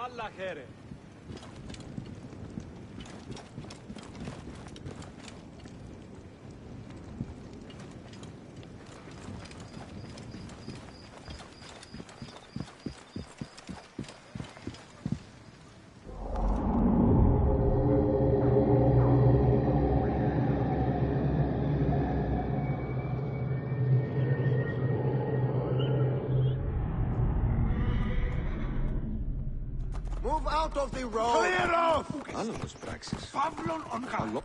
Alla here. Move out of the road! Clear off! Ano los praxis? Pavlon on God.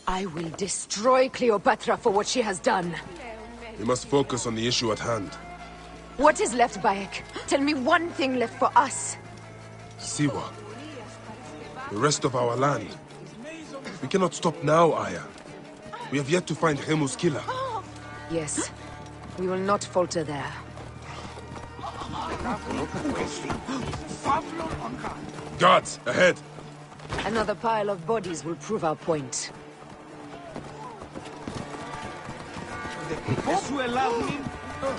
I will destroy Cleopatra for what she has done. We must focus on the issue at hand. What is left, Bayek? Tell me one thing left for us. Siwa. The rest of our land. We cannot stop now, Aya. We have yet to find Hemu's killer. Yes, we will not falter there. Guards, ahead! Another pile of bodies will prove our point.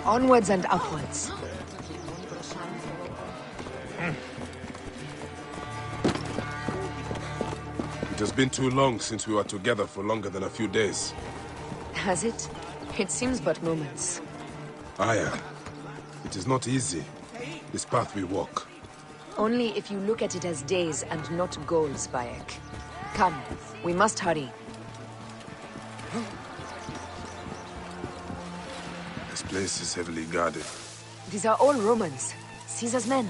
Onwards and upwards. It has been too long since we were together for longer than a few days. Has it? It seems but moments. Aya, it is not easy, this path we walk. Only if you look at it as days and not goals, Bayek. Come, we must hurry. This place is heavily guarded. These are all Romans, Caesar's men.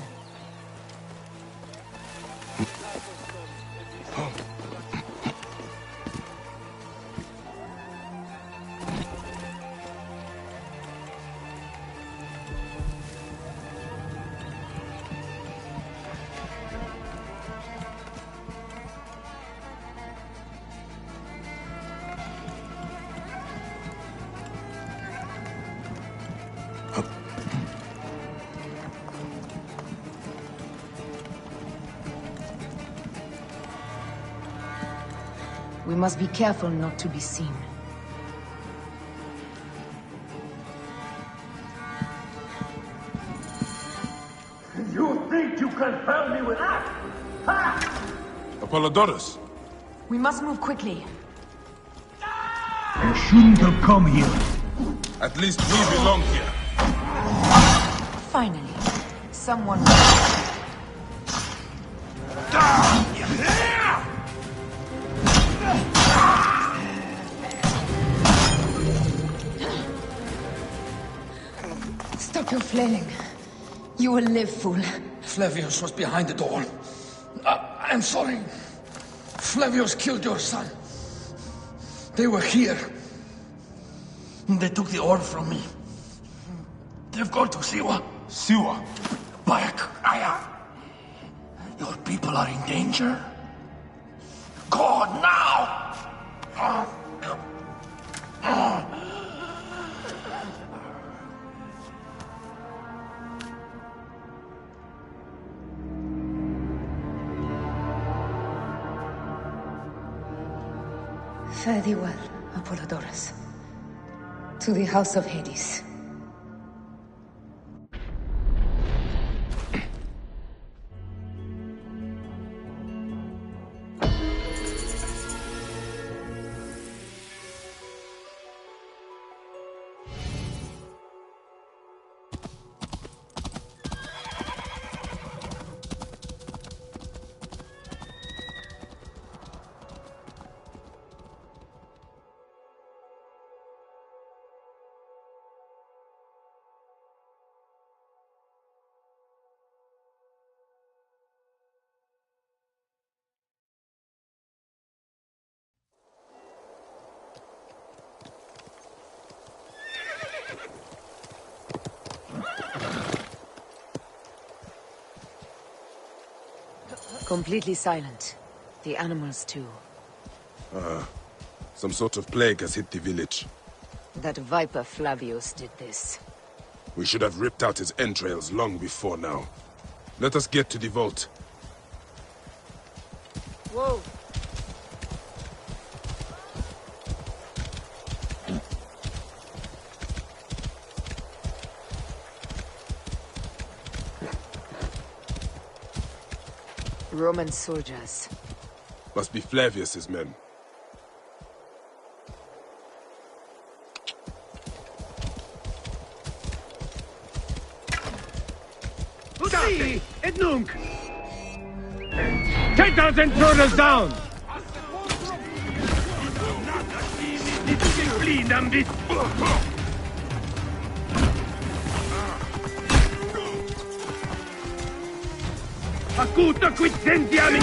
We must be careful not to be seen. You think you can help me with that? Ha! Apollodorus! We must move quickly. You shouldn't have come here. At least we belong here. Finally, someone... Stop your flailing. You will live, fool. Flavius was behind the door. I'm sorry. Flavius killed your son. They were here. They took the orb from me. They've gone to Siwa. Siwa? Bayek, Aya. Your people are in danger. Go now! Fare thee well, Apollodorus. To the House of Hades. Completely silent. The animals too. Some sort of plague has hit the village. That viper Flavius did this. We should have ripped out his entrails long before now. Let us get to the vault. Whoa! Roman soldiers. Must be Flavius's men. See, et nunc! Take those intruders down! Acuta quid sentiami!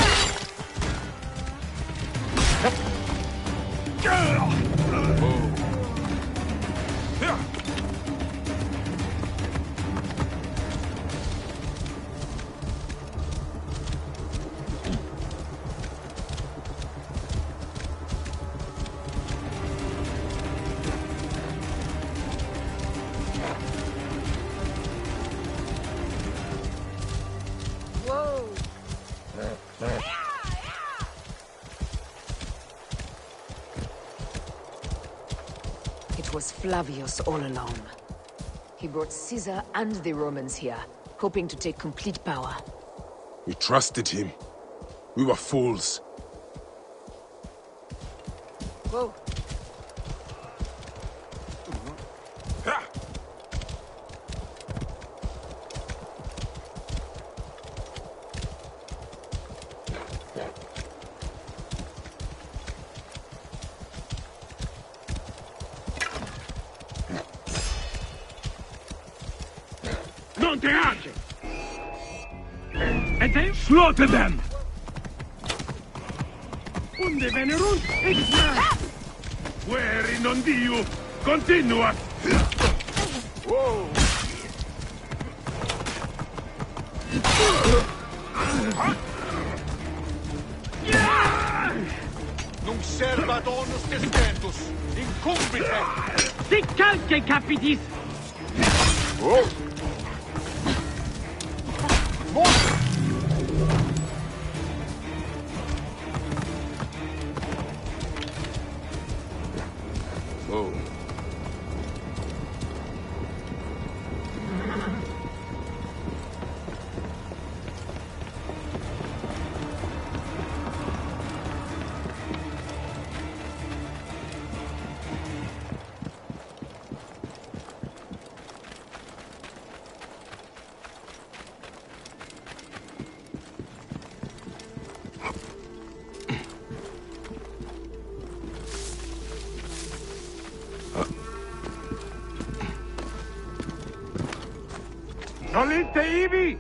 It was Flavius all along. He brought Caesar and the Romans here, hoping to take complete power. We trusted him. We were fools. Whoa. Non teace! And then slaughter them! Unde venerunt exna! Fueri non Dio! Continua! Whoa! Nunc servat onus descentus, incumbite! Sic calce capitis! Oh! Oh. Nolite ibi!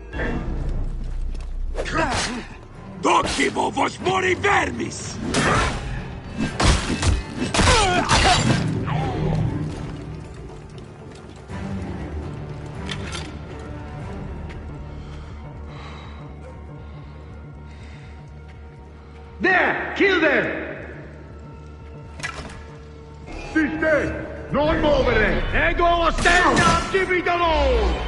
Docimo vos mori vermis! There! Kill them! Siste! Non muovere! Ego ostenta! Divitalo!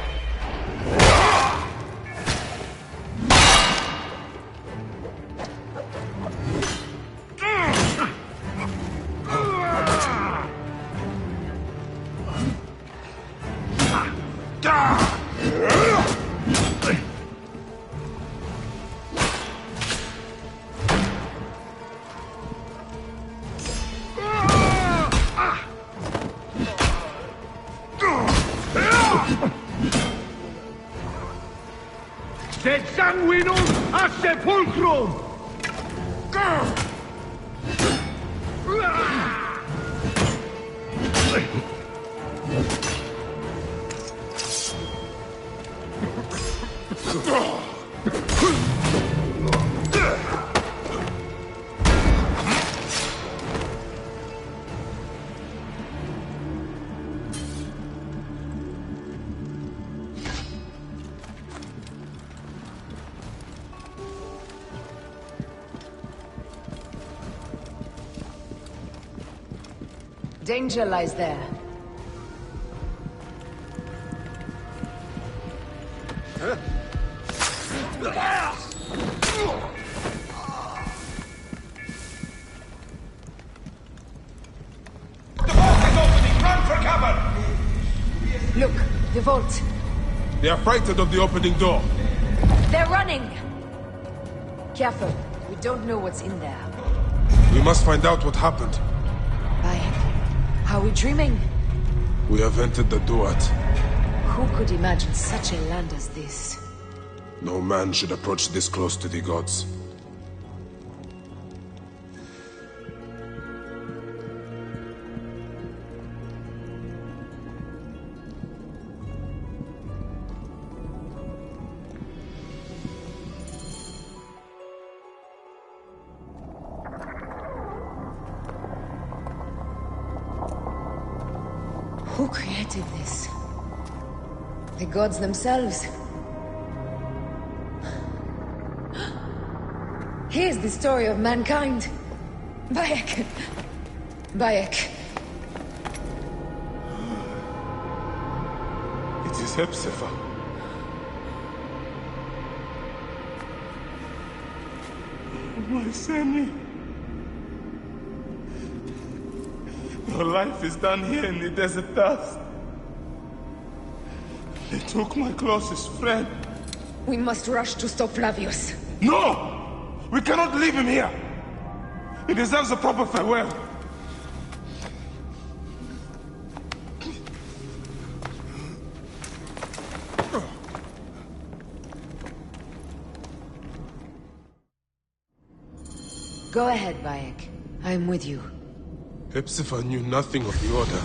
Sed sanguinum a sepulcrum! Danger lies there. Look, the vault. They are frightened of the opening door. They're running! Careful, we don't know what's in there. We must find out what happened. Bayek, are we dreaming? We have entered the Duat. Who could imagine such a land as this? No man should approach this close to the gods. Who created this? The gods themselves. Here's the story of mankind. Bayek. Bayek. It is Hepzibah. My Sammy. Your life is done here in the desert dust. They took my closest friend. We must rush to stop Flavius. No! We cannot leave him here! He deserves a proper farewell. Go ahead, Bayek. I am with you. Hepzibah knew nothing of the order.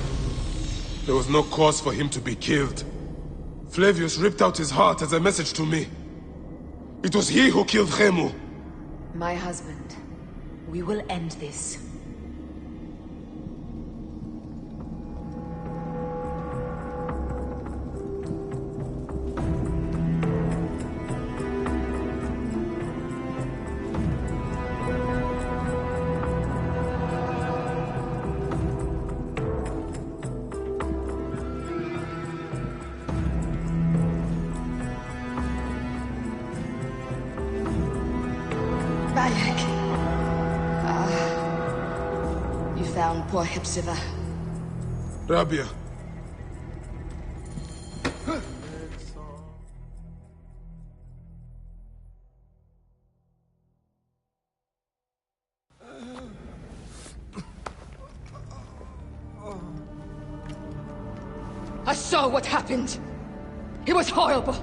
There was no cause for him to be killed. Flavius ripped out his heart as a message to me. It was he who killed Khemu. My husband. We will end this. Bayek. You found poor Hepzibah. Rabia. I saw what happened. It was horrible.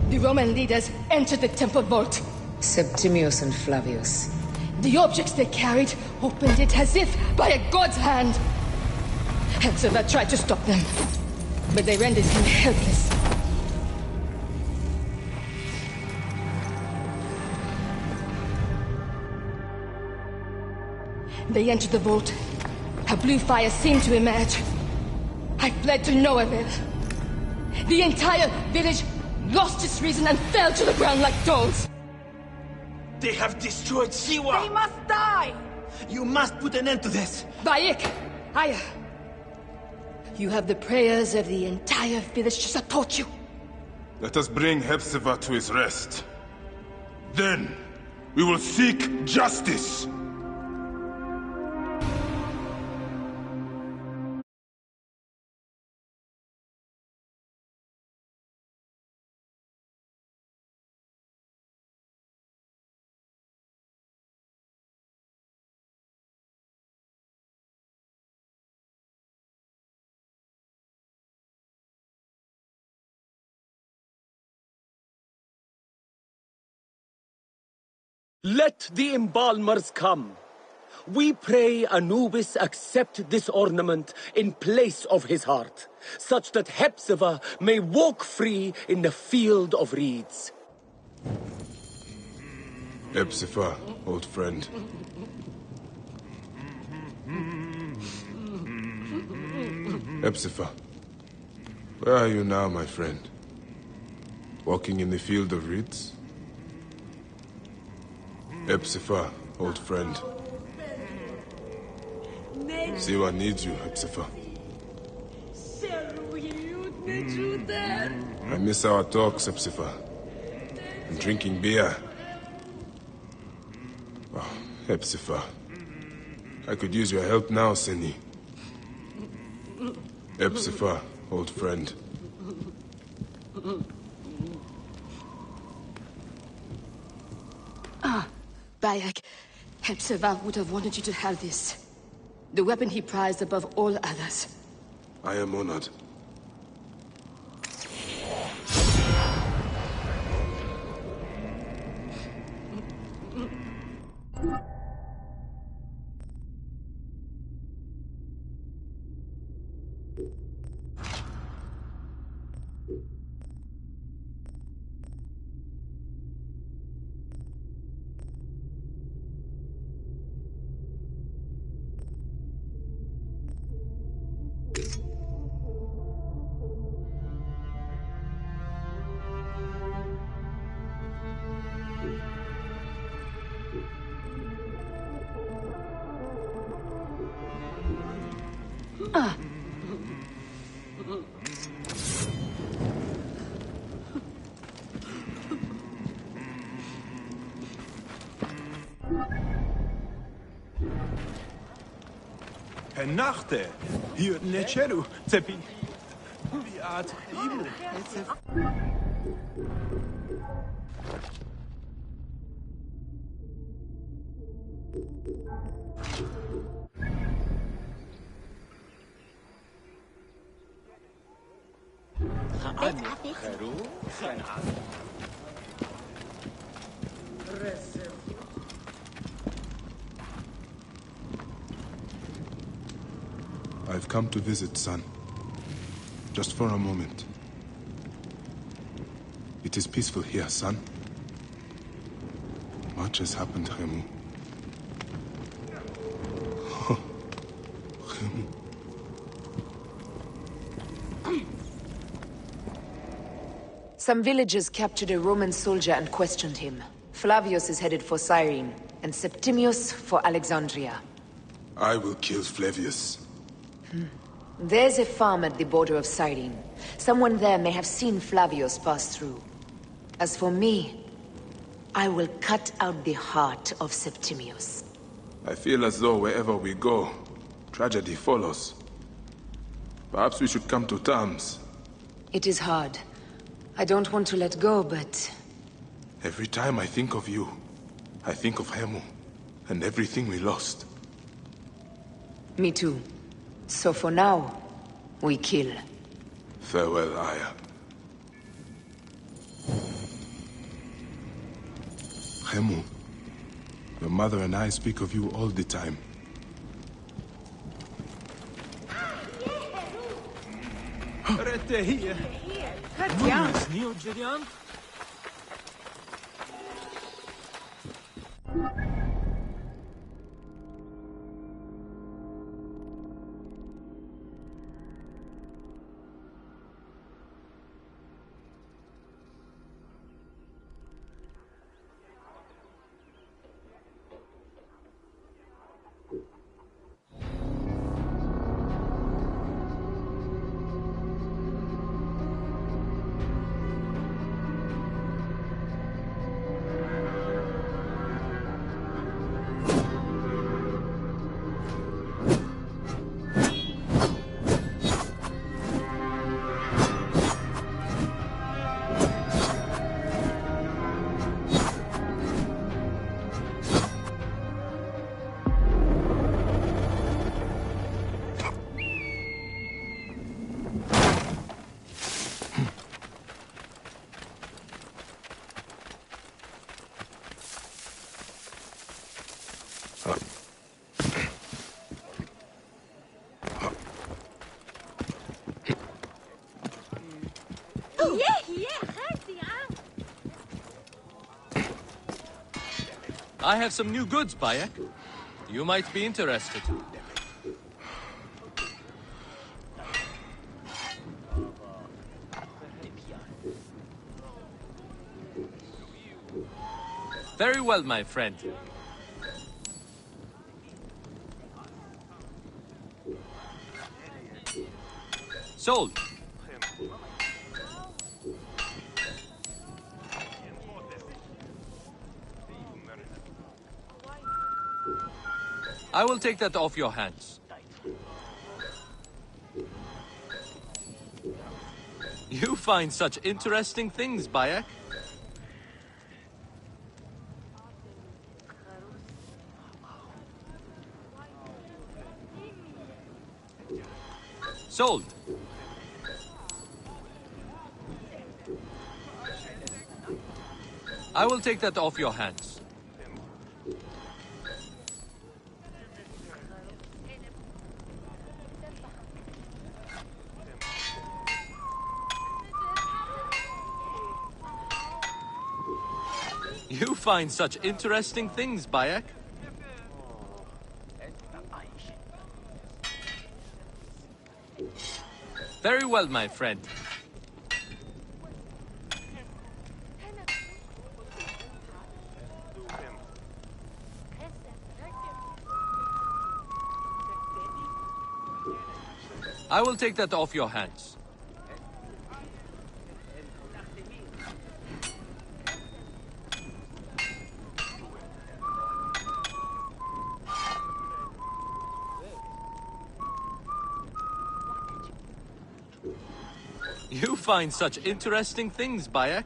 The Roman leaders entered the temple vault. Septimius and Flavius. The objects they carried opened it as if by a god's hand. Hepzibah tried to stop them, but they rendered him helpless. They entered the vault. A blue fire seemed to emerge. I fled to no avail. The entire village lost its reason and fell to the ground like dolls. They have destroyed Siwa! They must die! You must put an end to this! Bayek, Aya, you have the prayers of the entire village to support you. Let us bring Hepzibah to his rest. Then, we will seek justice! Let the embalmers come. We pray Anubis accept this ornament in place of his heart, such that Hepzibah may walk free in the field of reeds. Hepzibah, old friend. Hepzibah, where are you now, my friend? Walking in the field of reeds? Hepzibah, old friend. Siwa needs you, Hepzibah. I miss our talks, Hepzibah. And drinking beer. Oh, Hepzibah. I could use your help now, Seni. Hepzibah, old friend. Bayek, Hepzibah would have wanted you to have this. The weapon he prized above all others. I am honored. Nachte, hier Necheru, Zepi. Biat, Ibu. I've come to visit, son. Just for a moment. It is peaceful here, son. Much has happened, Khemu. Khemu. Some villagers captured a Roman soldier and questioned him. Flavius is headed for Cyrene, and Septimius for Alexandria. I will kill Flavius. There's a farm at the border of Cyrene. Someone there may have seen Flavius pass through. As for me, I will cut out the heart of Septimius. I feel as though wherever we go, tragedy follows. Perhaps we should come to terms. It is hard. I don't want to let go, but... Every time I think of you, I think of Khemu, and everything we lost. Me too. So for now, we kill. Farewell, Aya. Khemu, your mother and I speak of you all the time. Rette hier. Nieuw Gideon. I have some new goods, Bayek. You might be interested. Very well, my friend. Sold. I will take that off your hands. You find such interesting things, Bayek. Sold. I will take that off your hands. You find such interesting things, Bayek. Very well, my friend. I will take that off your hands. You find such interesting things, Bayek.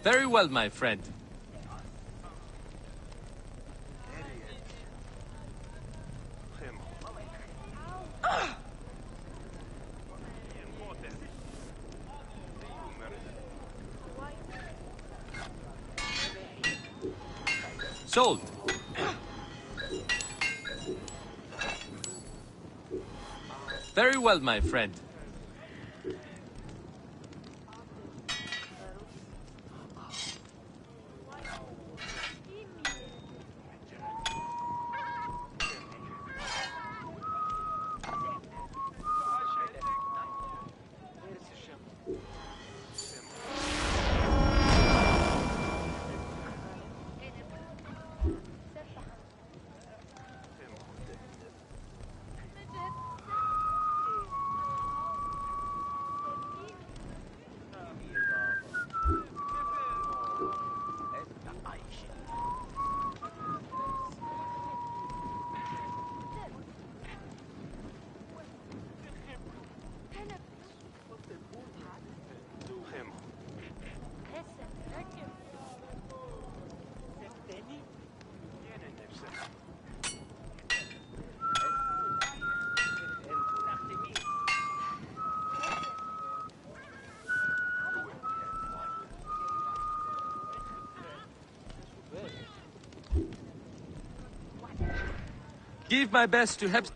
Very well, my friend. Sold. Very well, my friend. Give my best to help.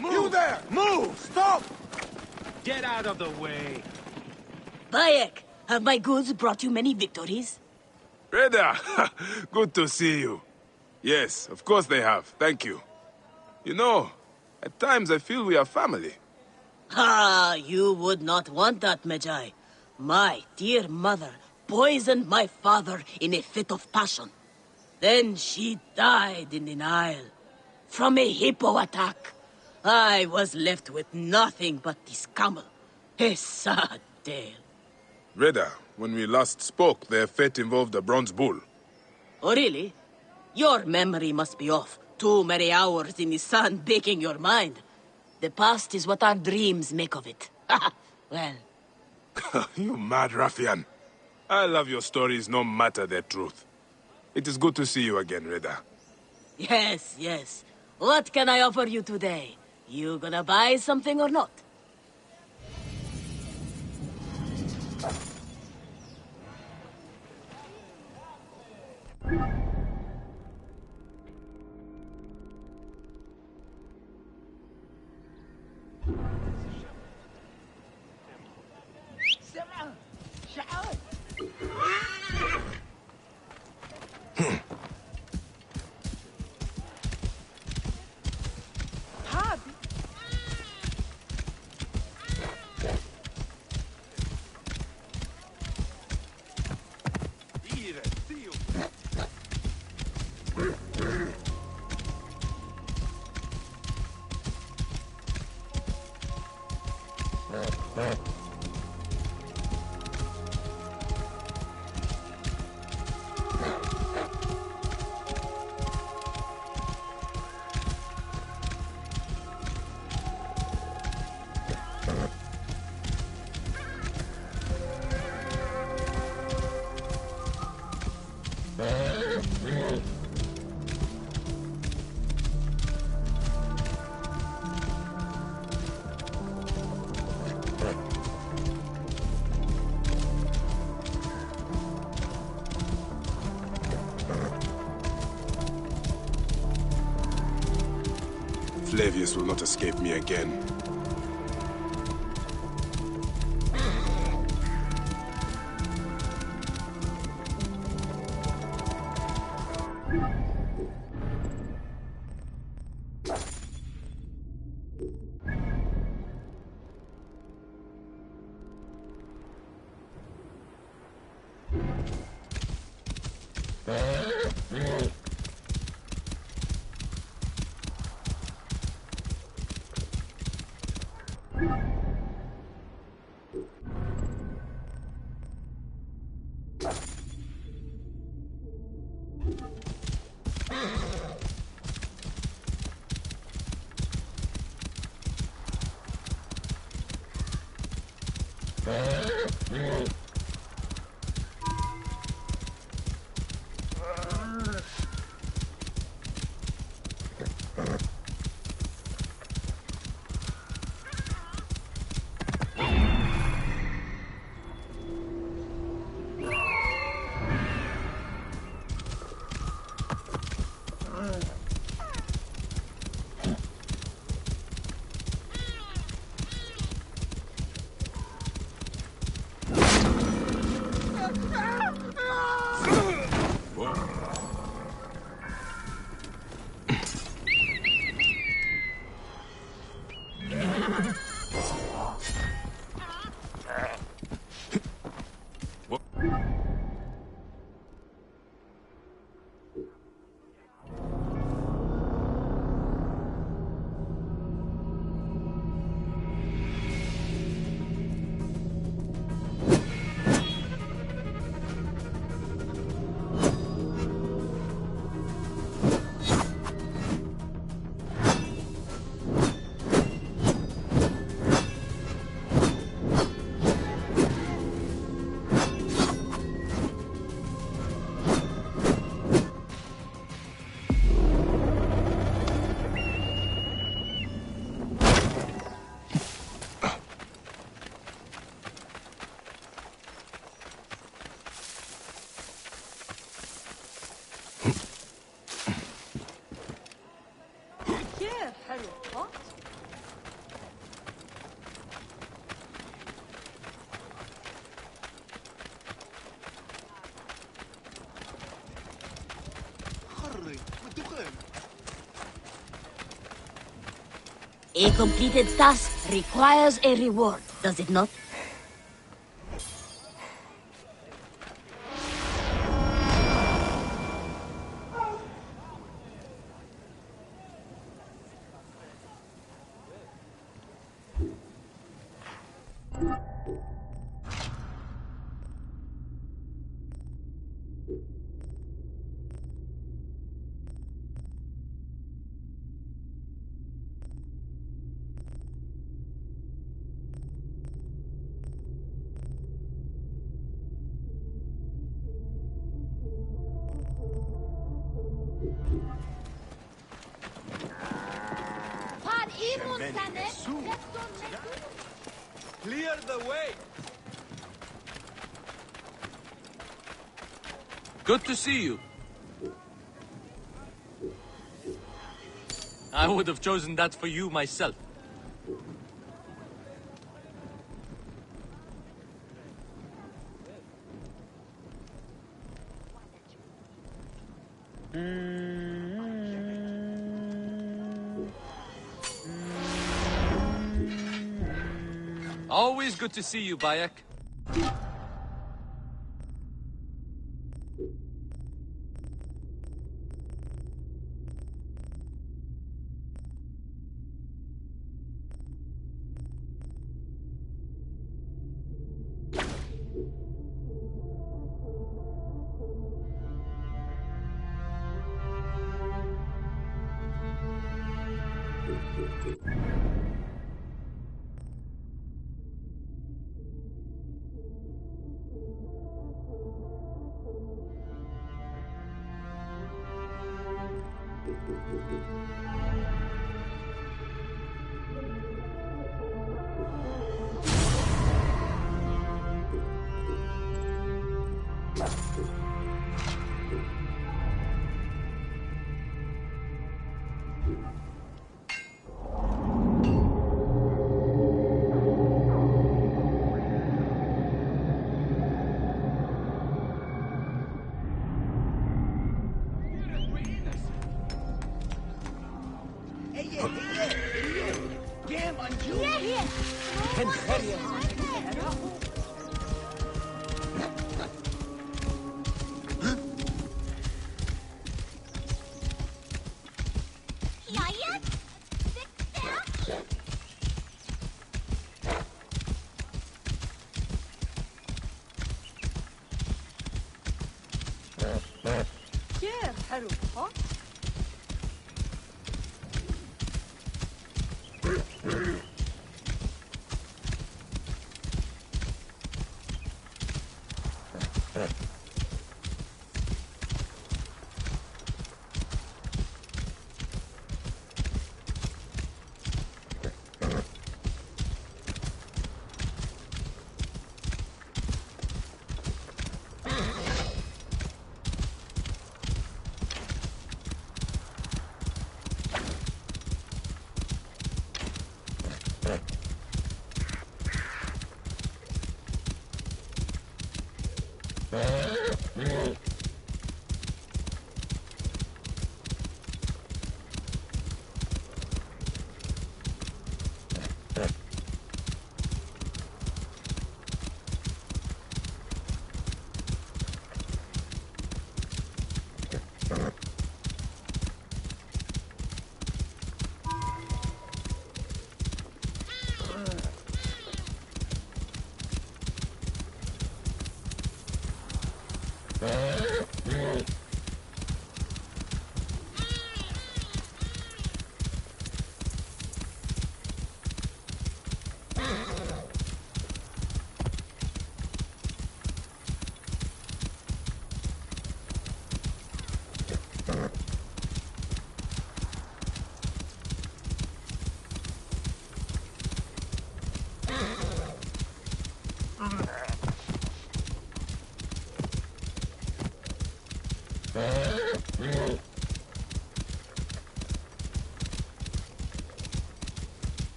You there! Move! Stop! Get out of the way. Bayek, have my goods brought you many victories? Reda, good to see you. Yes, of course they have. Thank you. You know, at times I feel we are family. Ah, you would not want that, Magi. My dear mother poisoned my father in a fit of passion. Then she died in the Nile. From a hippo attack. I was left with nothing but this camel. A sad tale. Reda, When we last spoke, their fate involved a bronze bull. Oh, really? Your memory must be off. Too many hours in the sun baking your mind. The past is what our dreams make of it. Well... You mad ruffian. I love your stories no matter their truth. It is good to see you again, Reda. Yes, yes. What can I offer you today? You gonna buy something or not? Flavius will not escape me again. A completed task requires a reward, does it not? Clear the way! Good to see you. I would have chosen that for you myself. Always good to see you, Bayek.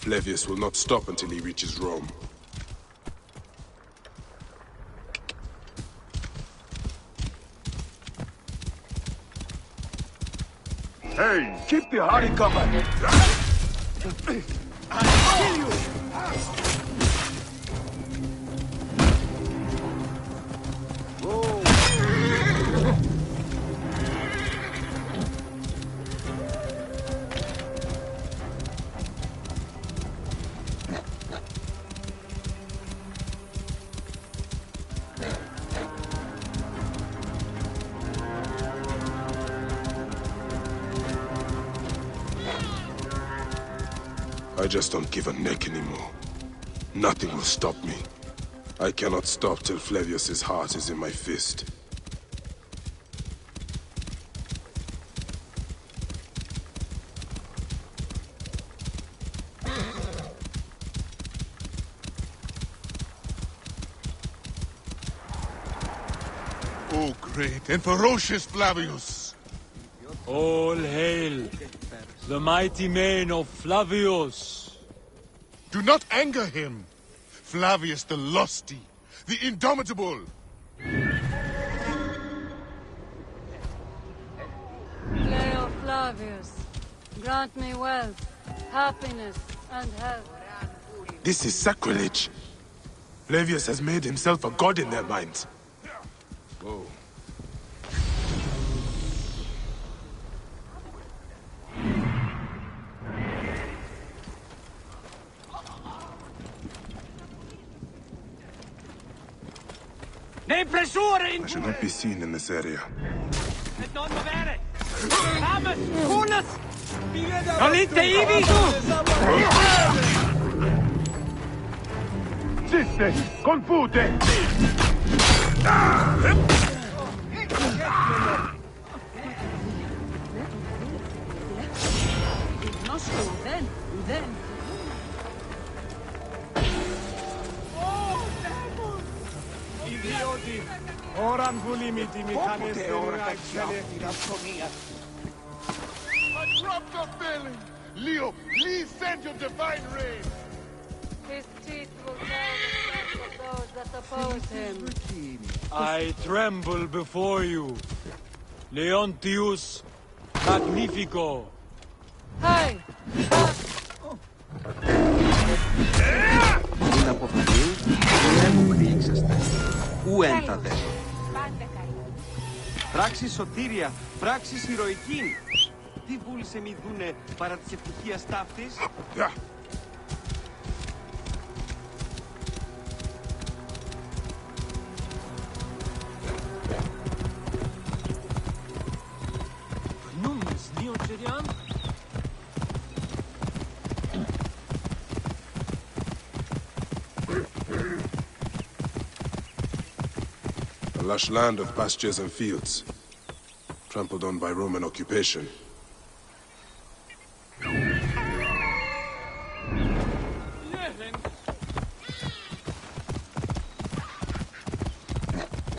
Flavius will not stop until he reaches Rome. Hey, keep the hurry coming! I'll kill you! I just don't give a neck anymore. Nothing will stop me. I cannot stop till Flavius's heart is in my fist. O great and ferocious Flavius! All hail the mighty mane of Flavius! Do not anger him! Flavius the lusty, the indomitable! Leo Flavius, grant me wealth, happiness, and health. This is sacrilege. Flavius has made himself a god in their minds. Whoa. I should not be seen in this area. Ziste! Confute! Oram gulimiti I dropped the failing! Leo, please send your divine rain! His teeth will tear the flesh of those that oppose him. I tremble before you, Leontius Magnifico. Hey! Την αποφανή, δεν μου κρύξαστε. Ου εν τα δε. Πράξεις σωτήρια, πράξεις ηρωικήν. Τι βούλησε μη δούνε παρά της ευτυχίας ταύτης. A lush land of pastures and fields, trampled on by Roman occupation.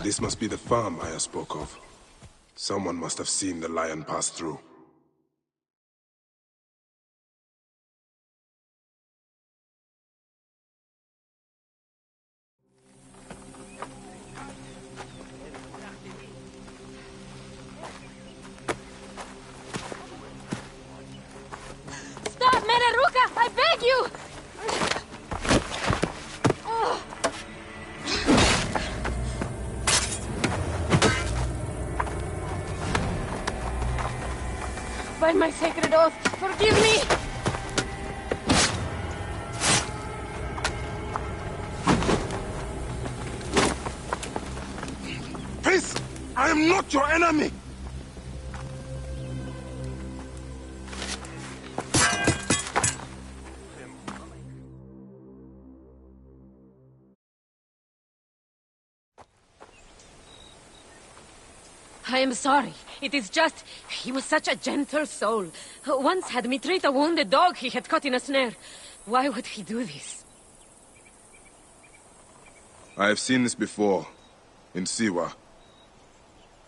This must be the farm Aya spoke of. Someone must have seen the lion pass through. Stop, Meneruka! I beg you! By my sacred oath, forgive me! Peace! I am not your enemy! I am sorry. It is just... he was such a gentle soul. Once had me treat a wounded dog he had caught in a snare. Why would he do this? I have seen this before, in Siwa.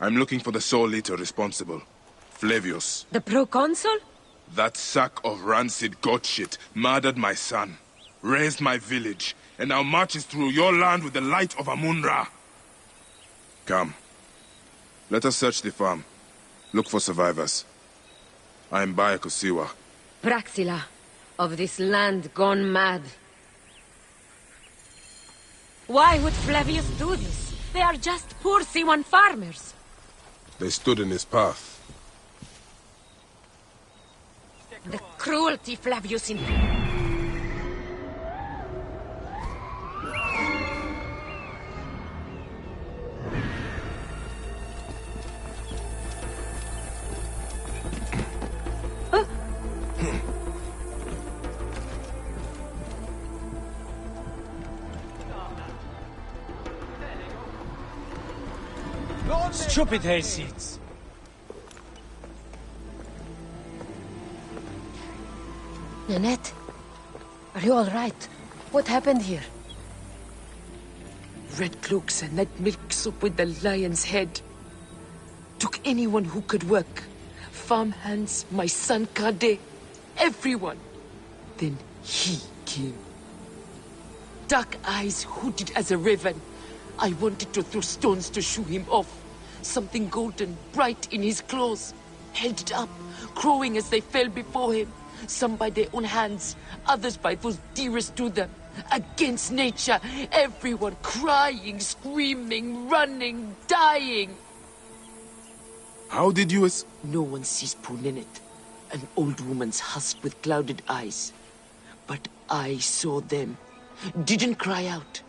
I'm looking for the sole leader responsible, Flavius. The proconsul? That sack of rancid goat shit murdered my son, razed my village, and now marches through your land with the light of Amun-Ra. Come. Let us search the farm. Look for survivors. I am Bayek of Siwa. Praxila, of this land gone mad. Why would Flavius do this? They are just poor Siwan farmers. They stood in his path. The cruelty Flavius in... Stupid hayseeds. Nanette, are you all right? What happened here? red cloaks and that milk soup with the lion's head. Took anyone who could work. Farmhands, my son Kade, everyone. Then he came. Dark eyes hooded as a raven. I wanted to throw stones to shoo him off. Something golden, bright in his claws. Held it up, crowing as they fell before him. Some by their own hands, others by those dearest to them. Against nature, everyone crying, screaming, running, dying. How did you No one sees poor Ninette, an old woman's husk with clouded eyes. But I saw them. Didn't cry out.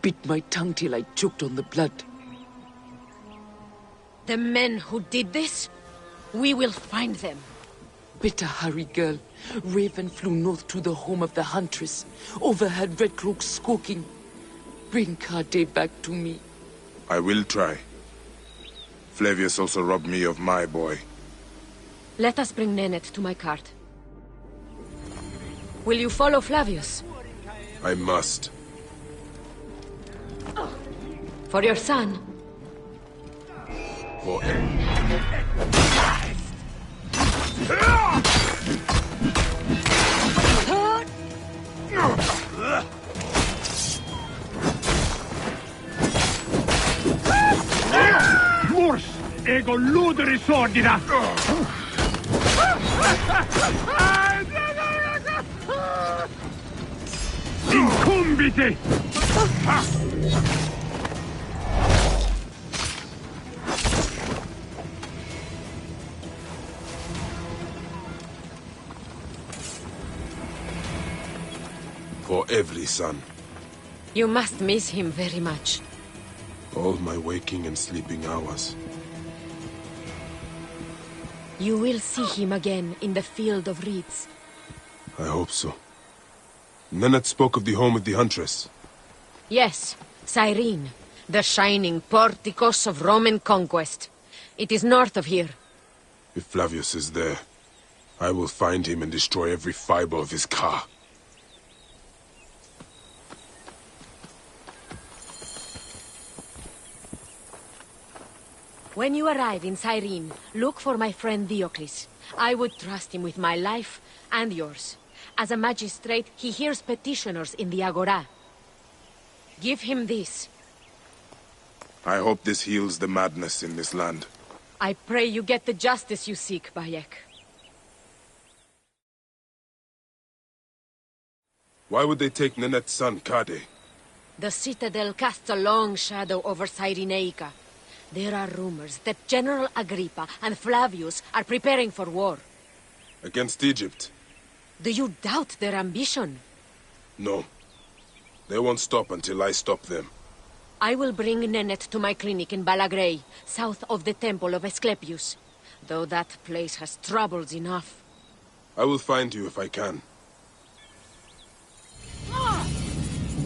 Bit my tongue till I choked on the blood. The men who did this? We will find them. Better hurry, girl. Raven flew north to the home of the huntress. Overheard red cloaks squawking. Bring Kade back to me. I will try. Flavius also robbed me of my boy. Let us bring Ninette to my cart. Will you follow Flavius? I must. For your son. For him. Mors ego ludere sordida. Incumbite. For every son. You must miss him very much. All my waking and sleeping hours. You will see him again in the field of reeds. I hope so. Ninette spoke of the home of the huntress. Yes, Cyrene, the shining porticos of Roman conquest. It is north of here. If Flavius is there, I will find him and destroy every fiber of his car. When you arrive in Cyrene, look for my friend Diocles. I would trust him with my life and yours. As a magistrate, he hears petitioners in the Agora. Give him this. I hope this heals the madness in this land. I pray you get the justice you seek, Bayek. Why would they take Ninette's son, Kade? The citadel casts a long shadow over Cyrenaica. There are rumors that General Agrippa and Flavius are preparing for war. Against Egypt? Do you doubt their ambition? No. They won't stop until I stop them. I will bring Ninette to my clinic in Balagrey, south of the temple of Asclepius. Though that place has troubles enough. I will find you if I can.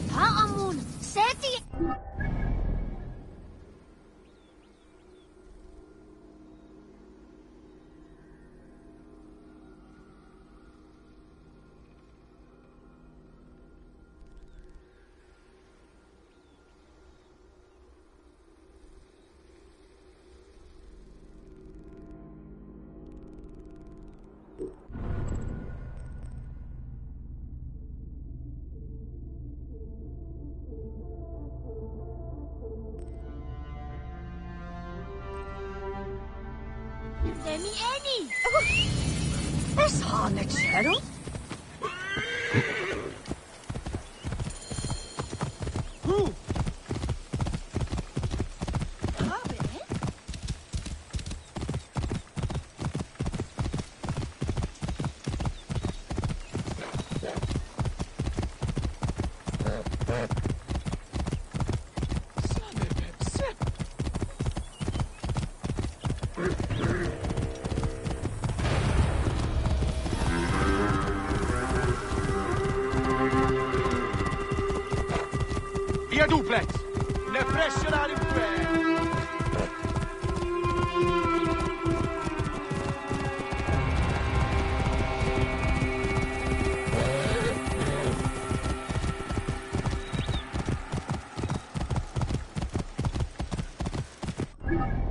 Haamun, Seti... Demi Annie! Is Hanek Shadow? Via duplex! Ne pressionare in Whoa.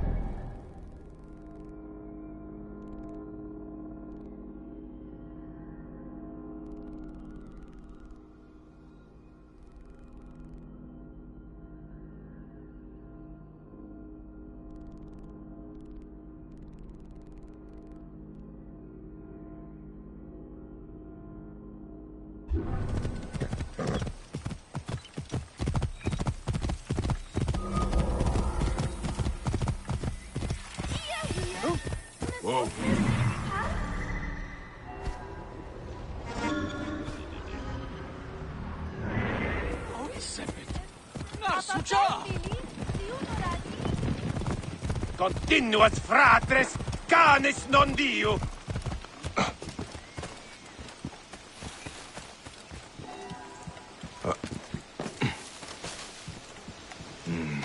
Continuas fratres, canis non diu!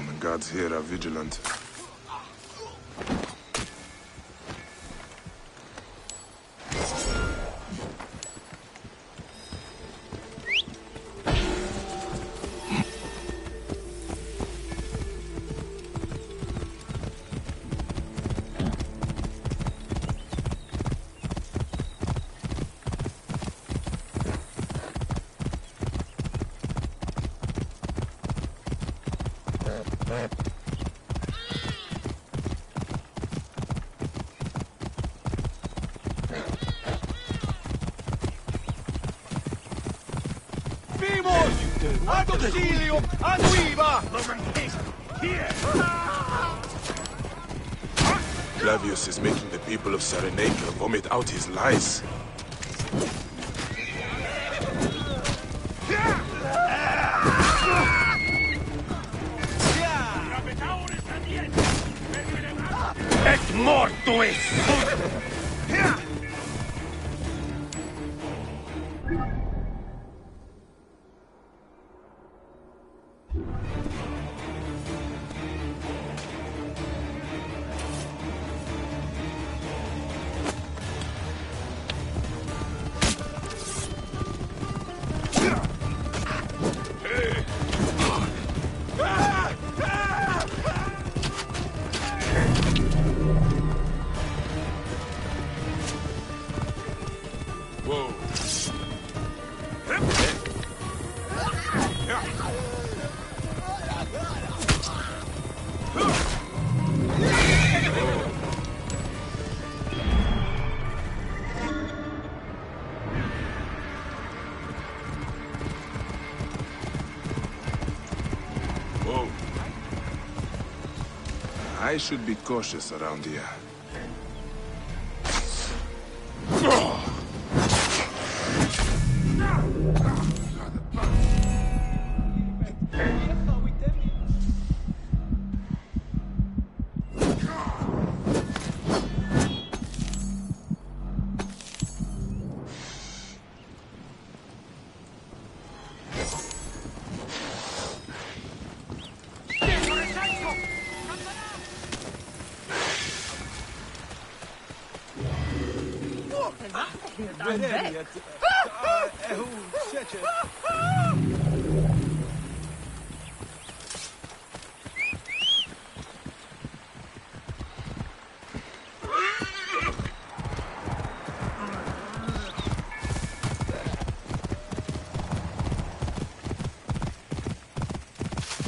The gods here are vigilant. Vimos! Ad auxilium! Ad viva! Here! Flavius is making the people of Cyrenaica vomit out his lies. Et mortuis! Whoa. Whoa. I should be cautious around here.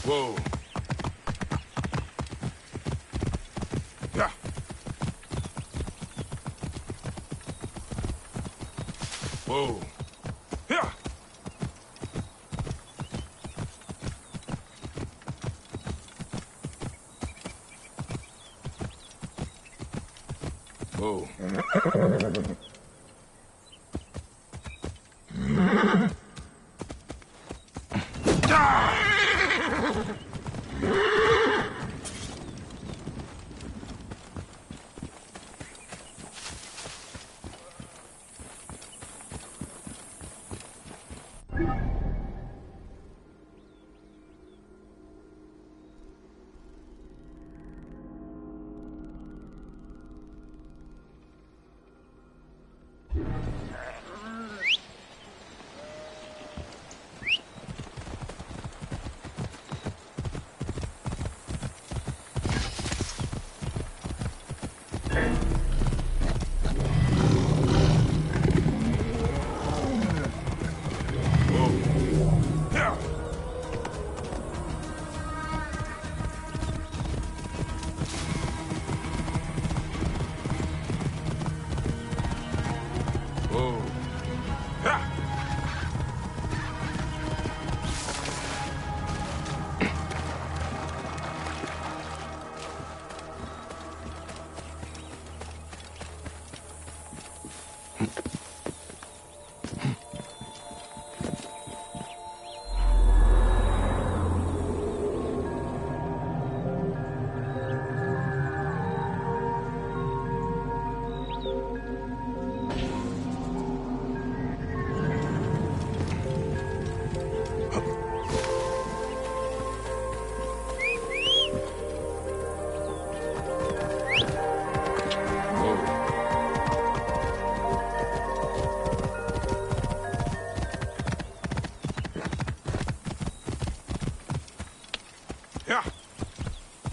Whoa. Yeah. Whoa. Yeah. Whoa.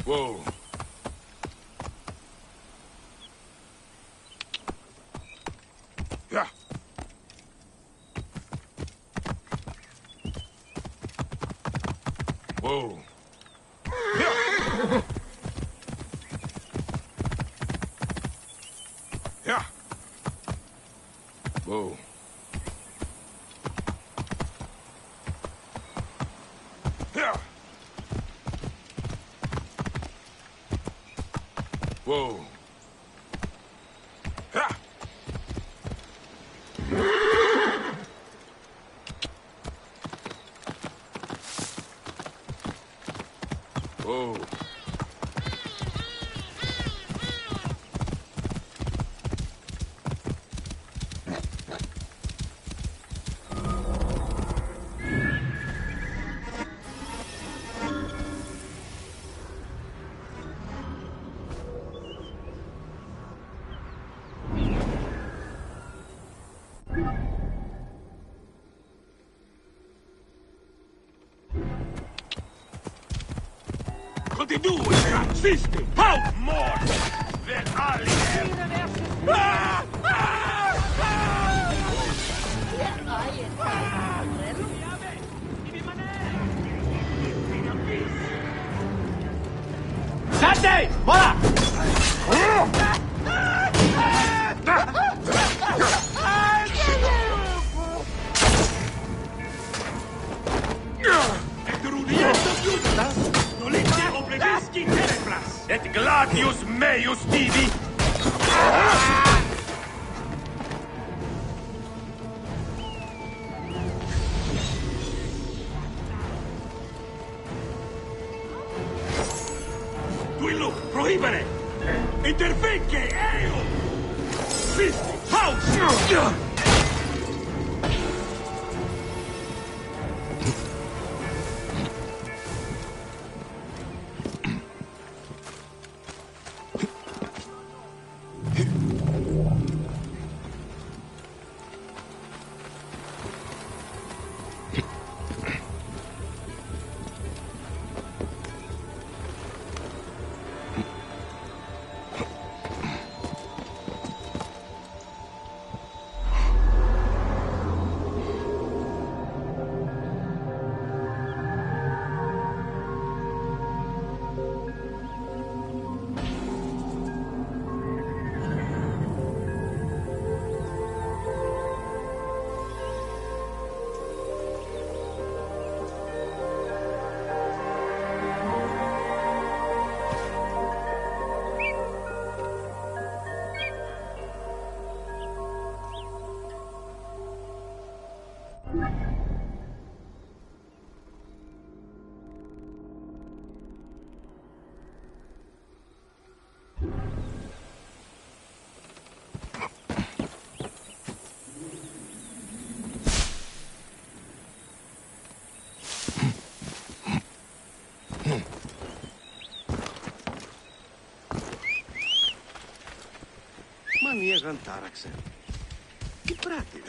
Whoa. Yeah. Whoa. Yeah. Yeah. Whoa. Yeah. Whoa. Ha! Whoa. Continue, Sister! How more than alien! Ah! Sate! Voilà! Et gladius meius vivi! Duillo, prohibere! Intervenque, eo! Sisti, house! Μανίες δεν τάραξε. Τι πράττει.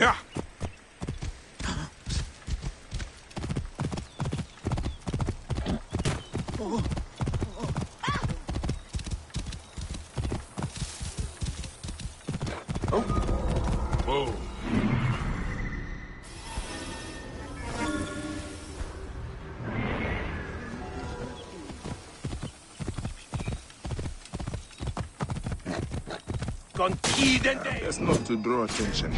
Whoa. That's not to draw attention.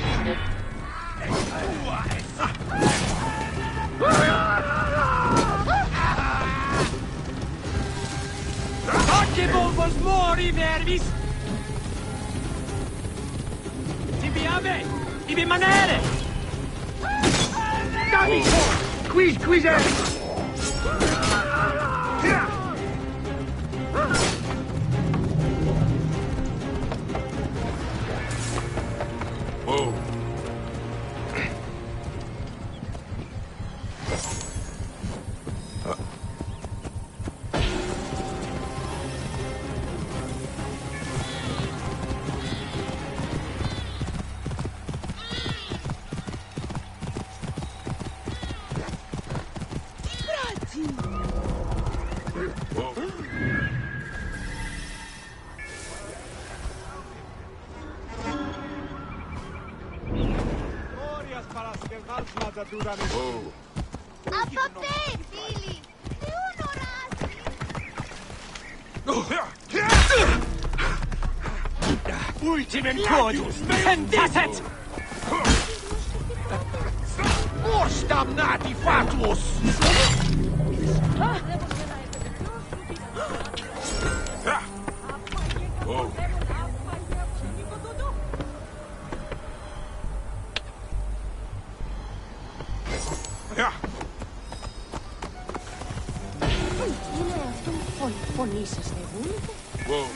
Occhi bulbos mori nervis! Tibi Chiave! I rimanere! Dammi! Qui! Whoa. Ultimem codus! Penditet! Mors damnati fatuus! Whoa.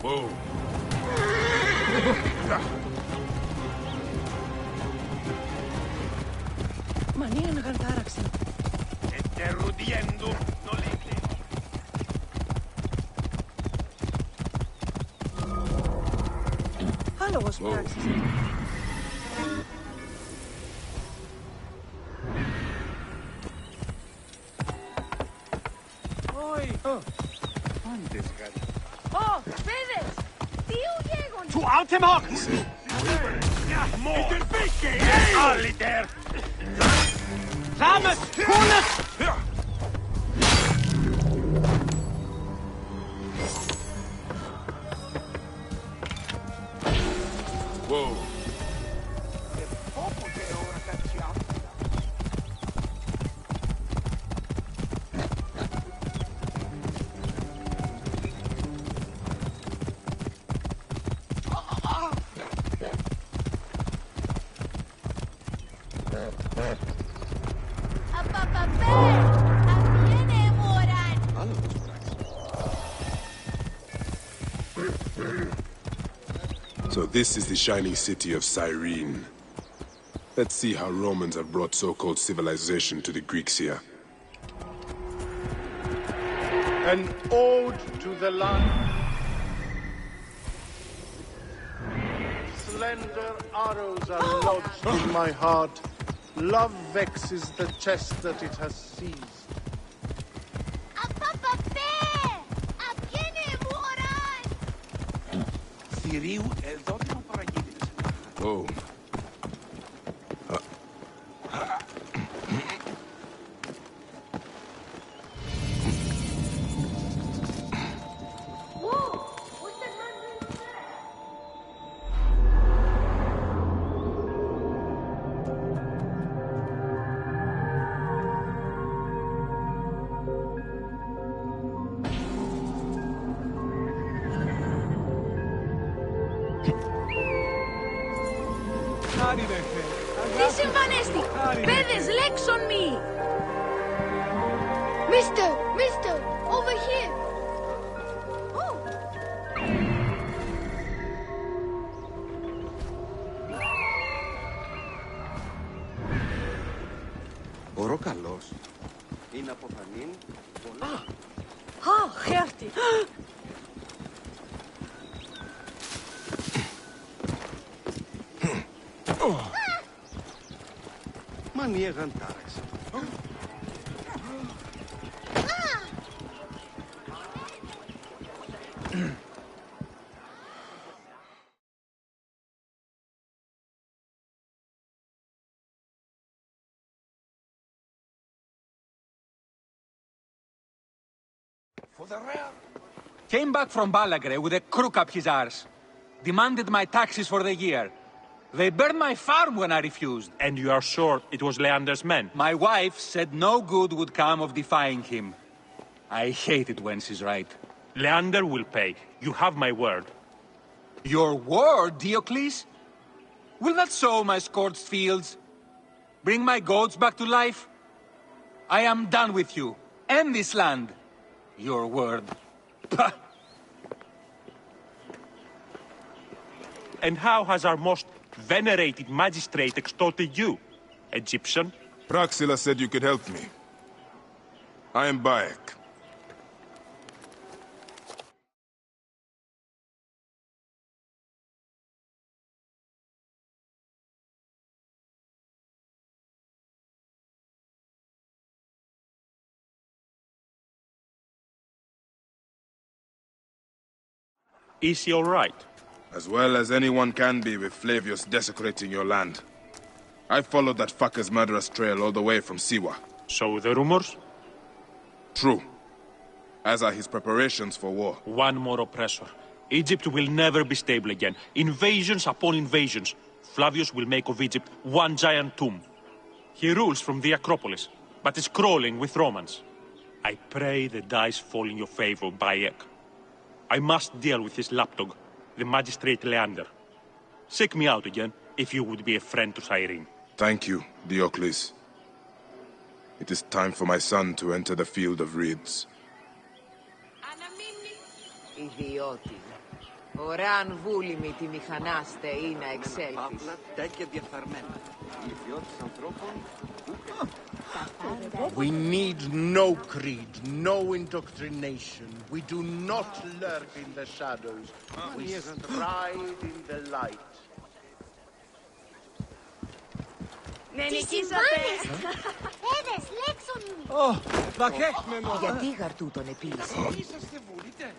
Whoa. Mania na cantaracsin. Etterrudiendo nolente. Hallos, praxis. Oi! Oh, Fedes! Tiu Jägon! Tu autem hoc! More! Alliter! Rames! Kunes! Whoa. So this is the shining city of Cyrene. Let's see how Romans have brought so-called civilization to the Greeks here. An ode to the land. Slender arrows are lodged in my heart. Love vexes the chest that it has seized. Oh. Τι συμβανέστη! Παιδες, legs on me! Mister, over here! Oh! Ο Ροκαλός είναι από Φανίν. Χέρτη. Μαν ήγαν τάρες. Came back from Balagre with a crook up his arse. Demanded my taxes for the year. They burned my farm when I refused. And you are sure it was Leander's men? My wife said no good would come of defying him. I hate it when she's right. Leander will pay. You have my word. Your word, Diocles? Will that sow my scorched fields? Bring my goats back to life? I am done with you. And this land. Your word. Pah! And how has our most venerated magistrate extorted you, Egyptian? Praxila said you could help me. I am Bayek. Is he all right? As well as anyone can be with Flavius desecrating your land. I followed that fucker's murderous trail all the way from Siwa. So the rumors? True. As are his preparations for war. One more oppressor. Egypt will never be stable again. Invasions upon invasions. Flavius will make of Egypt one giant tomb. He rules from the Acropolis, but is crawling with Romans. I pray the dice fall in your favor, Bayek. I must deal with this lapdog, the magistrate Leander. Seek me out again, if you would be a friend to Cyrene. Thank you, Diocles. It is time for my son to enter the field of reeds. Ιδιώτη. Ωραίαν βούλημη τη μηχανάστε ή να εξέλθεις. Παύλα, τέκια διεφθαρμένα. Ιδιώτης ανθρώπων. We need no creed, no indoctrination. We do not lurk in the shadows. We stride in the light. Με νικήσατε! Παιδες, legs on me! Γιατί η γαρτού τον επίλυσε. Είσαστε βουλείτε.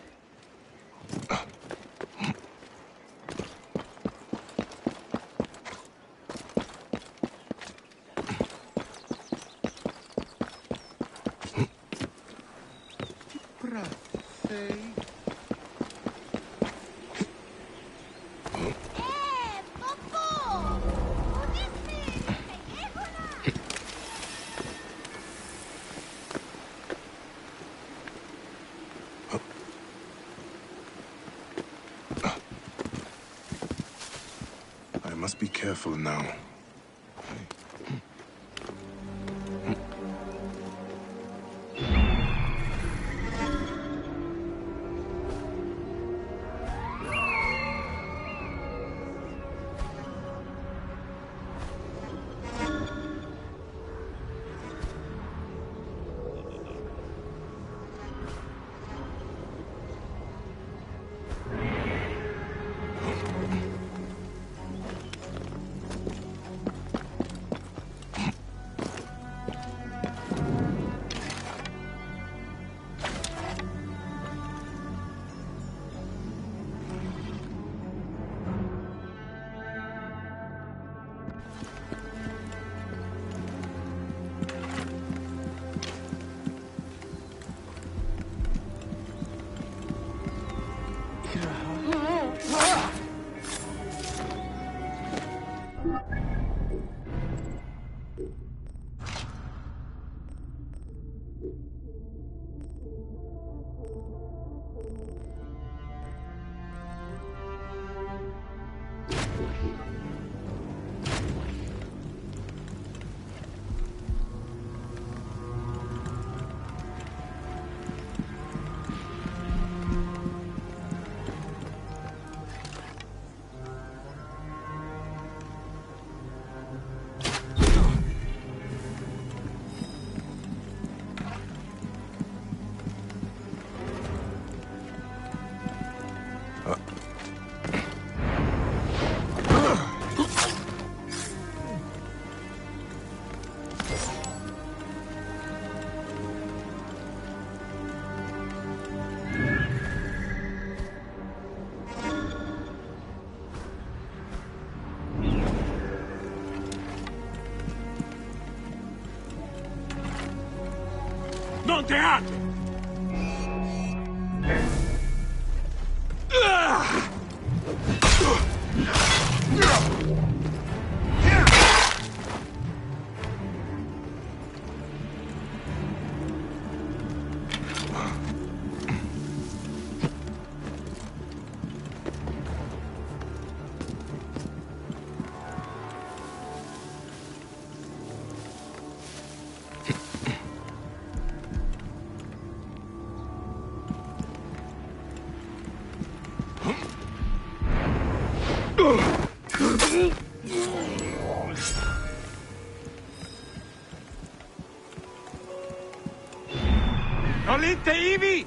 I must be careful now. Non teate! Nolinte Ivi!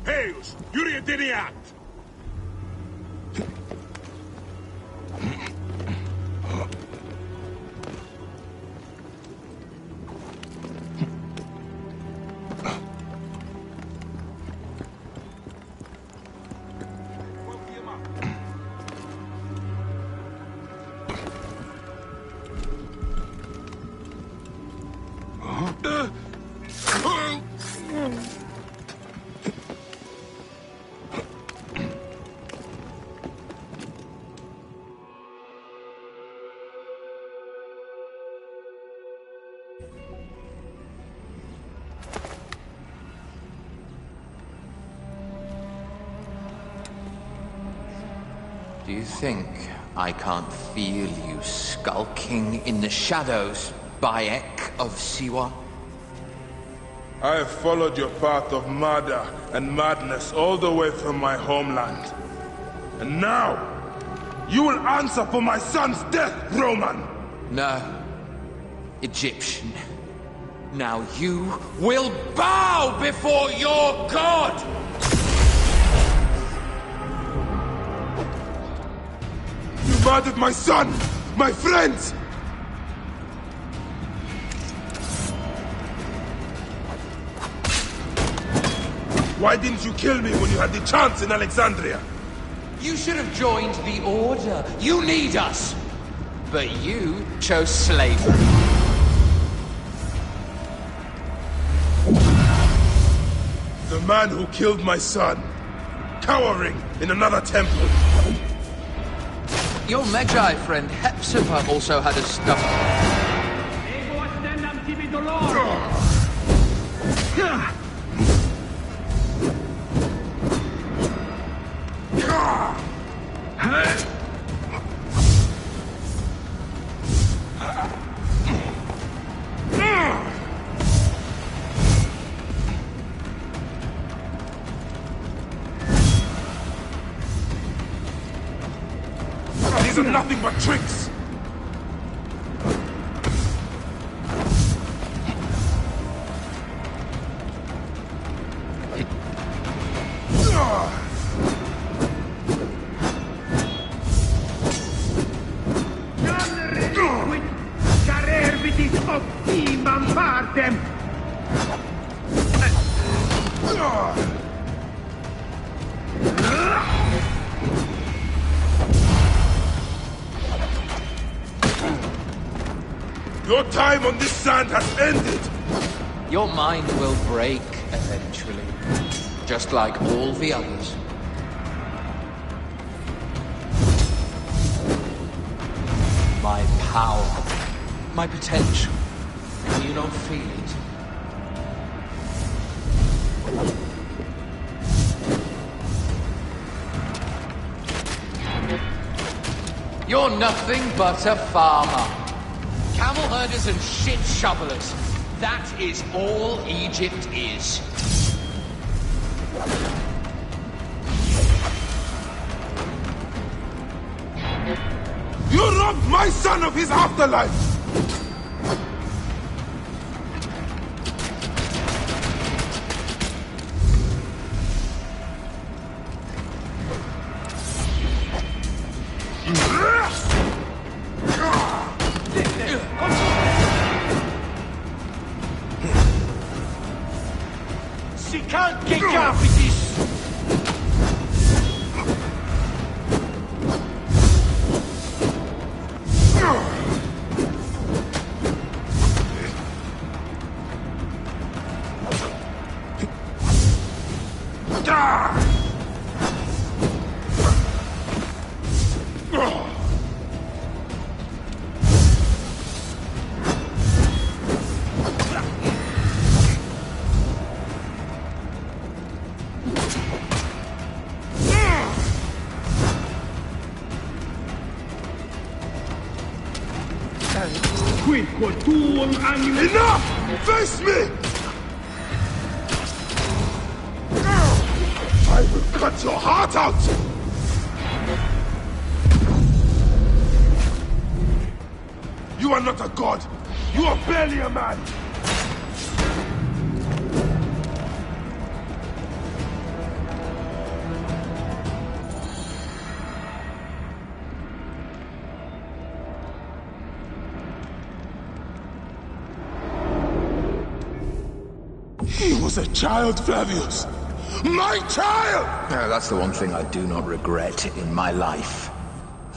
Heus, Yuriadiniat! Do you think I can't feel you skulking in the shadows, Bayek of Siwa? I have followed your path of murder and madness all the way from my homeland. And now, you will answer for my son's death, Roman! No, Egyptian. Now you will bow before your god! You murdered my son! My friends! Why didn't you kill me when you had the chance in Alexandria? You should have joined the Order. You need us! But you chose slavery. The man who killed my son, cowering in another temple. Your Magi friend Hepzibah also had a stomach. These are nothing but tricks! decapitis of team bombard them! Your time on this sand has ended! Your mind will break eventually, just like all the others. My power, my potential, can you not feel it? You're nothing but a farmer. Camel herders and shit shovelers. That is all Egypt is. You robbed my son of his afterlife! She can't get up with this! Enough! Face me! I will cut your heart out! You are not a god! You are barely a man! He was a child, Flavius! My child! Yeah, that's the one thing I do not regret in my life.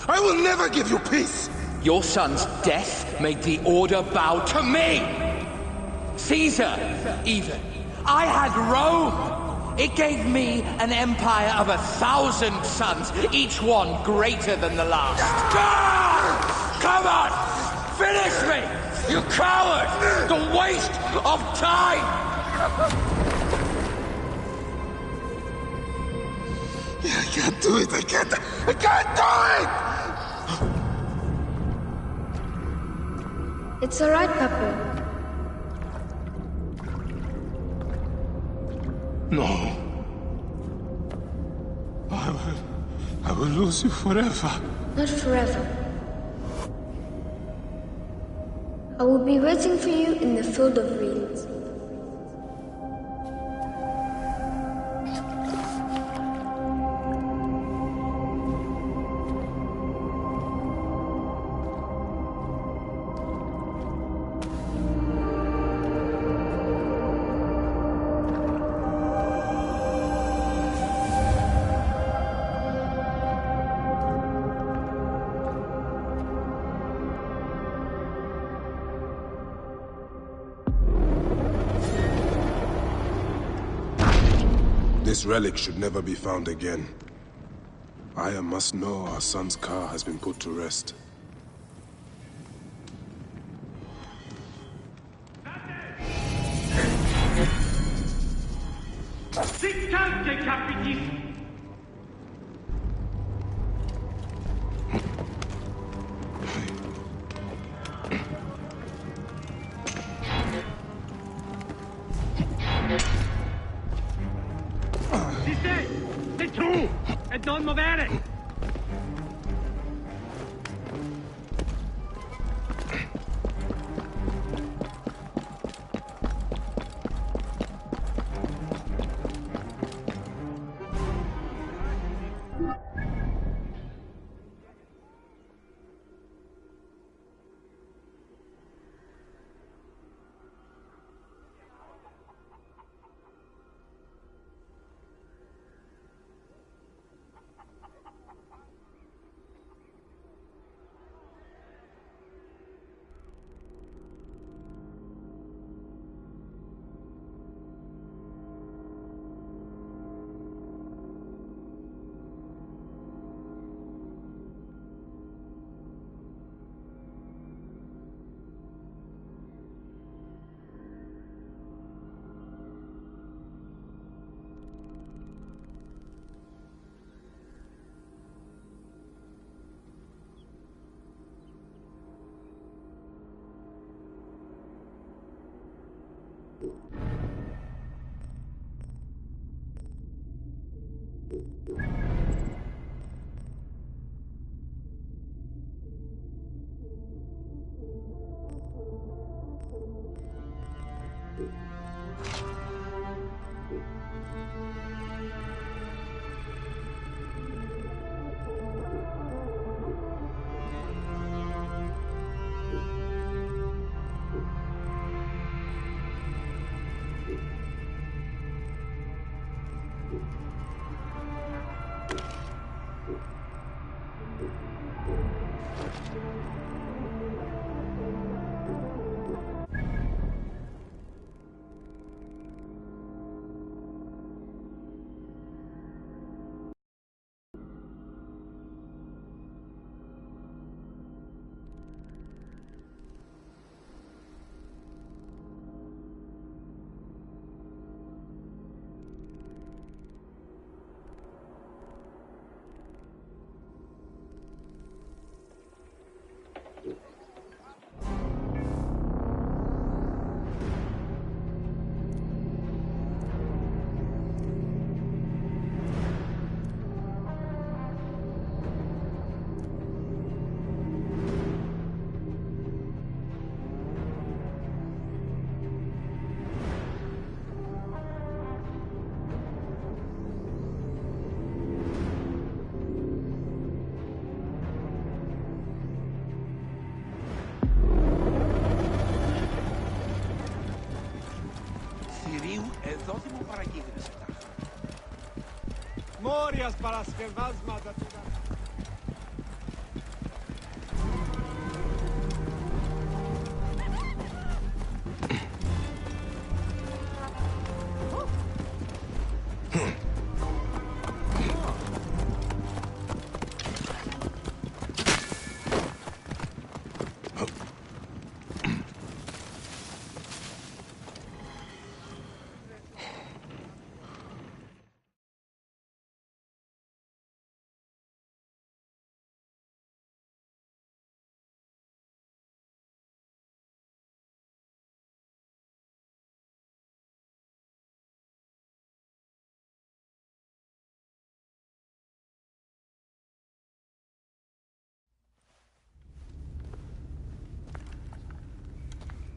I will never give you peace! Your son's death made the Order bow to me! Caesar, even. I had Rome! It gave me an empire of 1,000 sons, each one greater than the last. Come on! Finish me! You coward! The waste of time! I can't do it! I can't do it! It's alright, Papa. No. I will lose you forever. Not forever. I will be waiting for you in the field of reeds. This relic should never be found again. Aya must know our son's car has been put to rest. Non muovere! Μόριας παρασκευάσματα του.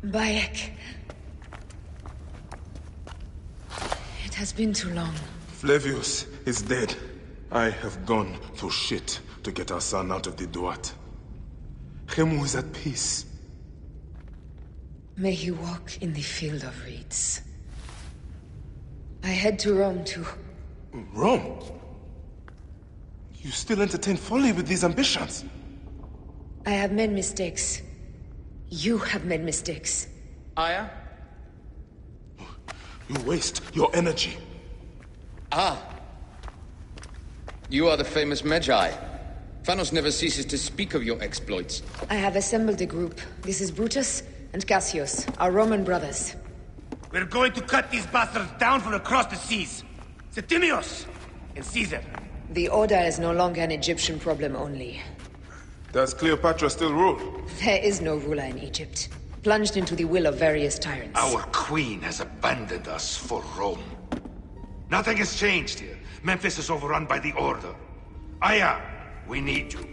Bayek. It has been too long. Flavius is dead. I have gone through shit to get our son out of the Duat. Khemu is at peace. May he walk in the field of reeds. I head to Rome to... Rome? You still entertain folly with these ambitions? I have made mistakes. You have made mistakes. Aya? You waste your energy. Ah. You are the famous Magi. Phanos never ceases to speak of your exploits. I have assembled a group. This is Brutus and Cassius, our Roman brothers. We're going to cut these bastards down from across the seas. Septimius and Caesar. The Order is no longer an Egyptian problem only. Does Cleopatra still rule? There is no ruler in Egypt. Plunged into the will of various tyrants. Our queen has abandoned us for Rome. Nothing has changed here. Memphis is overrun by the Order. Aya, we need you.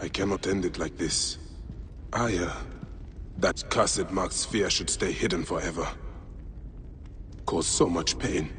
I cannot end it like this. Aya, that cursed marked sphere should stay hidden forever. Cause so much pain.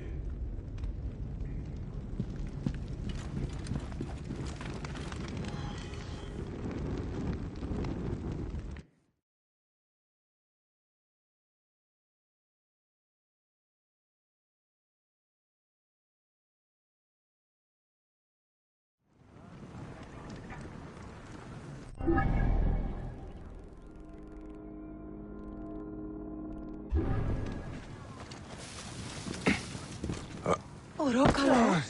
Orokalo.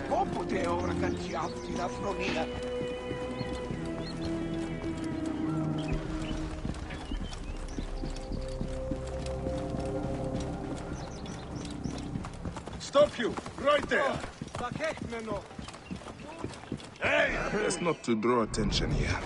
Όποτε ώρα κάνει αυτή την αφρονία. Stop you! Right there! Hey! Best not to draw attention here.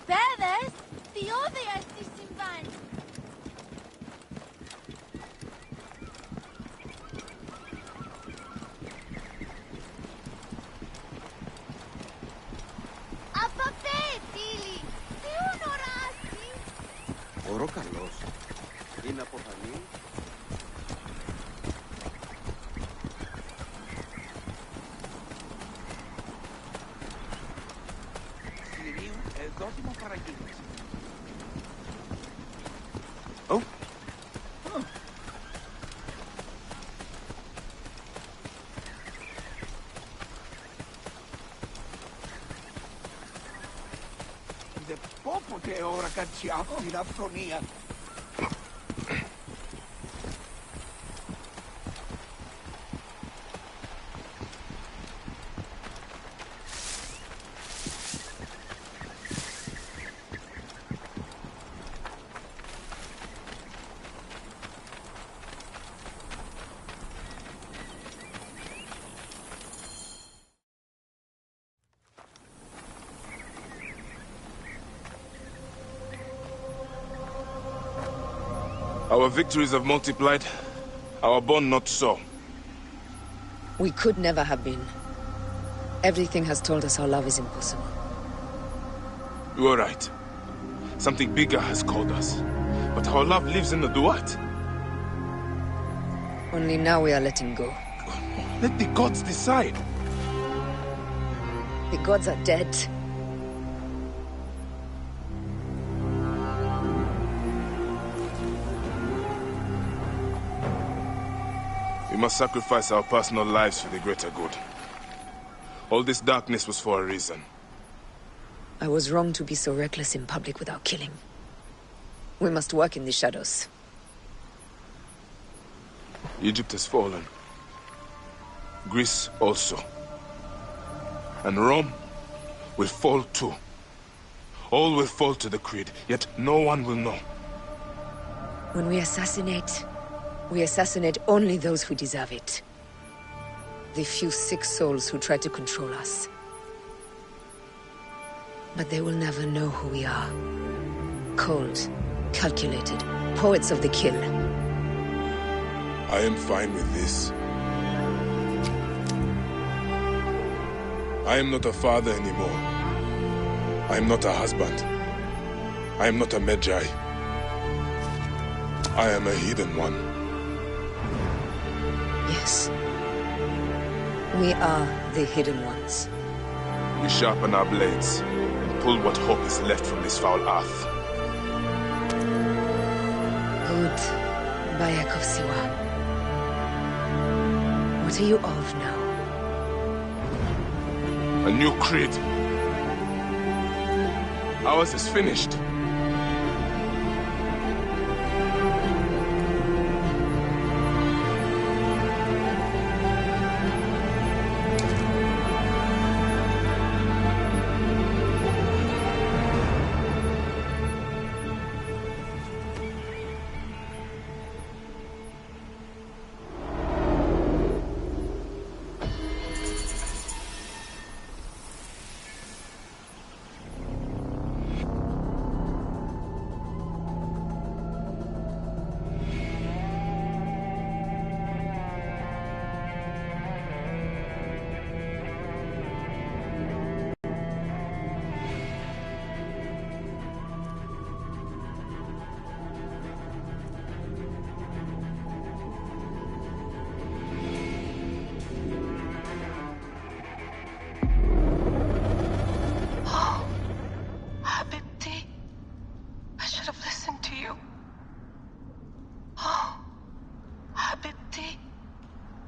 Παιδες, διόδια τι συμβαίνει. Απαπέ, φίλοι, τι ονοράσει. Ωρό καλός. Είναι από φανή. Κυρίου, δώσε μου παραγγείληση. Oh? Όποτε ώρα κάνει αυτή την αφρονία. Our victories have multiplied, our bond not so. We could never have been. Everything has told us our love is impossible. You are right. Something bigger has called us. But our love lives in the Duat. Only now we are letting go. Let the gods decide. The gods are dead. We must sacrifice our personal lives for the greater good. All this darkness was for a reason. I was wrong to be so reckless in public without killing. We must work in the shadows. Egypt has fallen. Greece also. And Rome will fall too. All will fall to the creed, yet no one will know. When we assassinate only those who deserve it. The few sick souls who try to control us. But they will never know who we are. Cold, calculated, poets of the kill. I am fine with this. I am not a father anymore. I am not a husband. I am not a Magi. I am a hidden one. Yes. We are the hidden ones. We sharpen our blades and pull what hope is left from this foul earth. Good, Bayek of Siwa. What are you of now? A new creed. Ours is finished.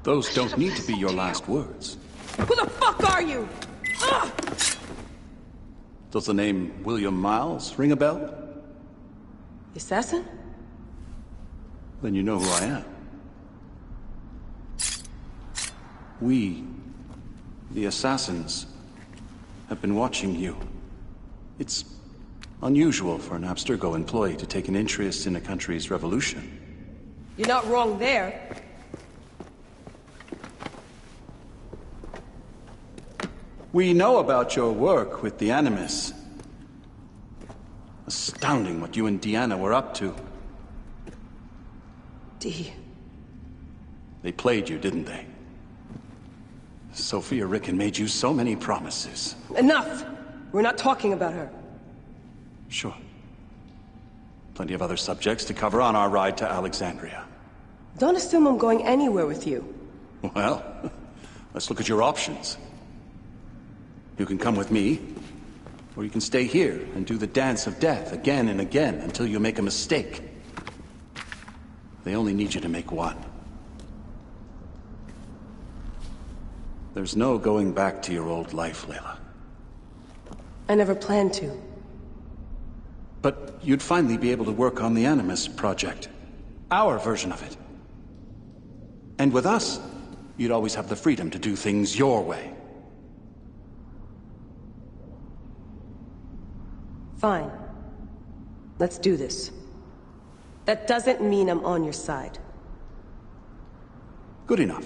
Those don't need to be your last words. Who the fuck are you? Ah! Does the name William Miles ring a bell? The assassin? Then you know who I am. We, the assassins, have been watching you. It's unusual for an Abstergo employee to take an interest in a country's revolution. You're not wrong there. We know about your work with the Animus. Astounding what you and Deanna were up to. D. They played you, didn't they? Sophia Ricken made you so many promises. Enough! We're not talking about her. Sure. Plenty of other subjects to cover on our ride to Alexandria. Don't assume I'm going anywhere with you. Well, let's look at your options. You can come with me, or you can stay here and do the dance of death again and again until you make a mistake. They only need you to make one. There's no going back to your old life, Layla. I never planned to. But you'd finally be able to work on the Animus project. Our version of it. And with us, you'd always have the freedom to do things your way. Fine. Let's do this. That doesn't mean I'm on your side. Good enough.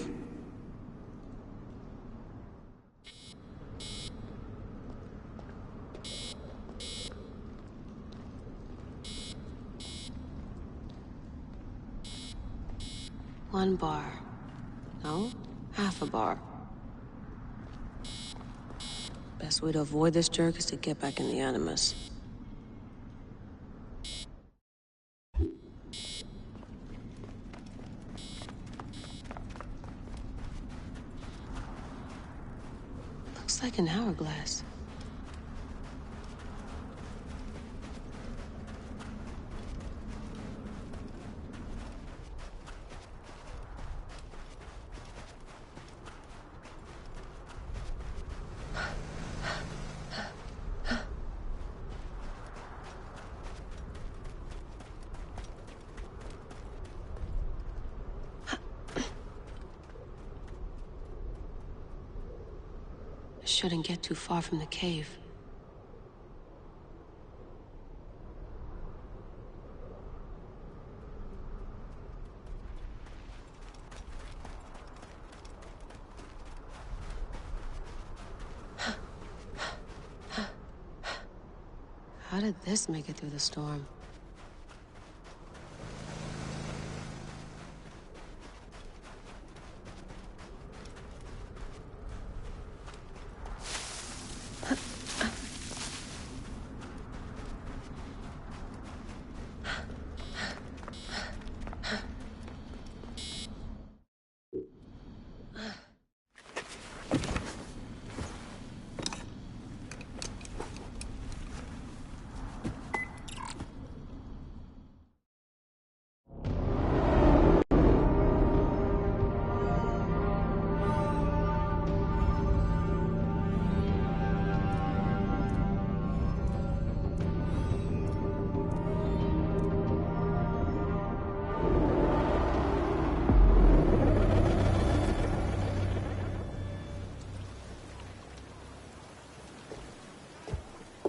One bar. No? Half a bar. Best way to avoid this jerk is to get back in the Animus. Looks like an hourglass. Shouldn't get too far from the cave. How did this make it through the storm?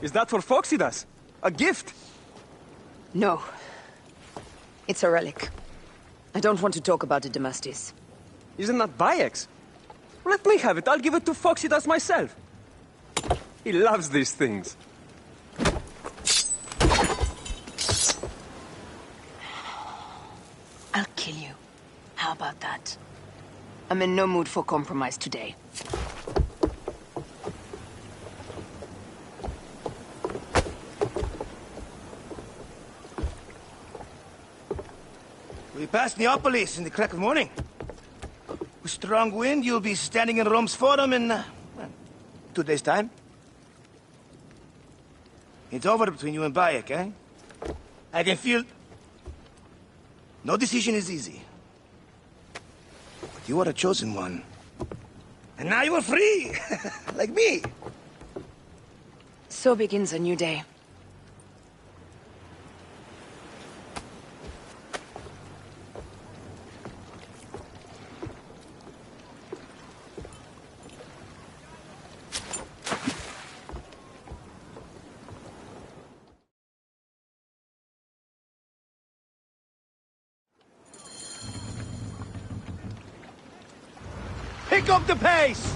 Is that for Phoxidas? A gift? No. It's a relic. I don't want to talk about it, Damastis. Isn't that Bayek's? Let me have it. I'll give it to Phoxidas myself. He loves these things. I'll kill you. How about that? I'm in no mood for compromise today. We passed Neapolis in the crack of morning. With strong wind, you'll be standing in Rome's Forum in, well, 2 days' time. It's over between you and Bayek, eh? I can feel... No decision is easy. You are a chosen one. And now you are free! Like me! So begins a new day. Pick up the pace!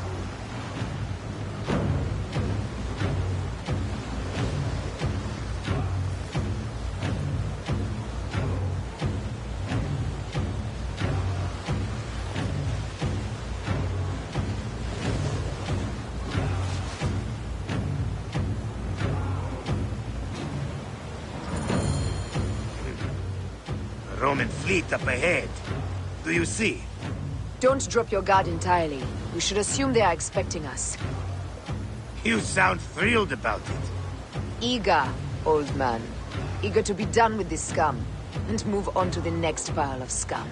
A Roman fleet up ahead. Do you see? Don't drop your guard entirely. We should assume they are expecting us. You sound thrilled about it. Eager, old man. Eager to be done with this scum, and move on to the next pile of scum.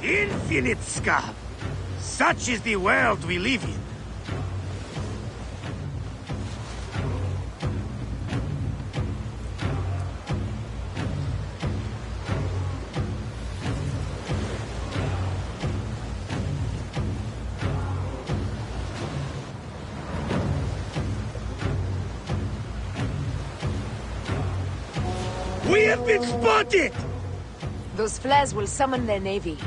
Infinite scum! Such is the world we live in. We have been spotted! Those flares will summon their navy.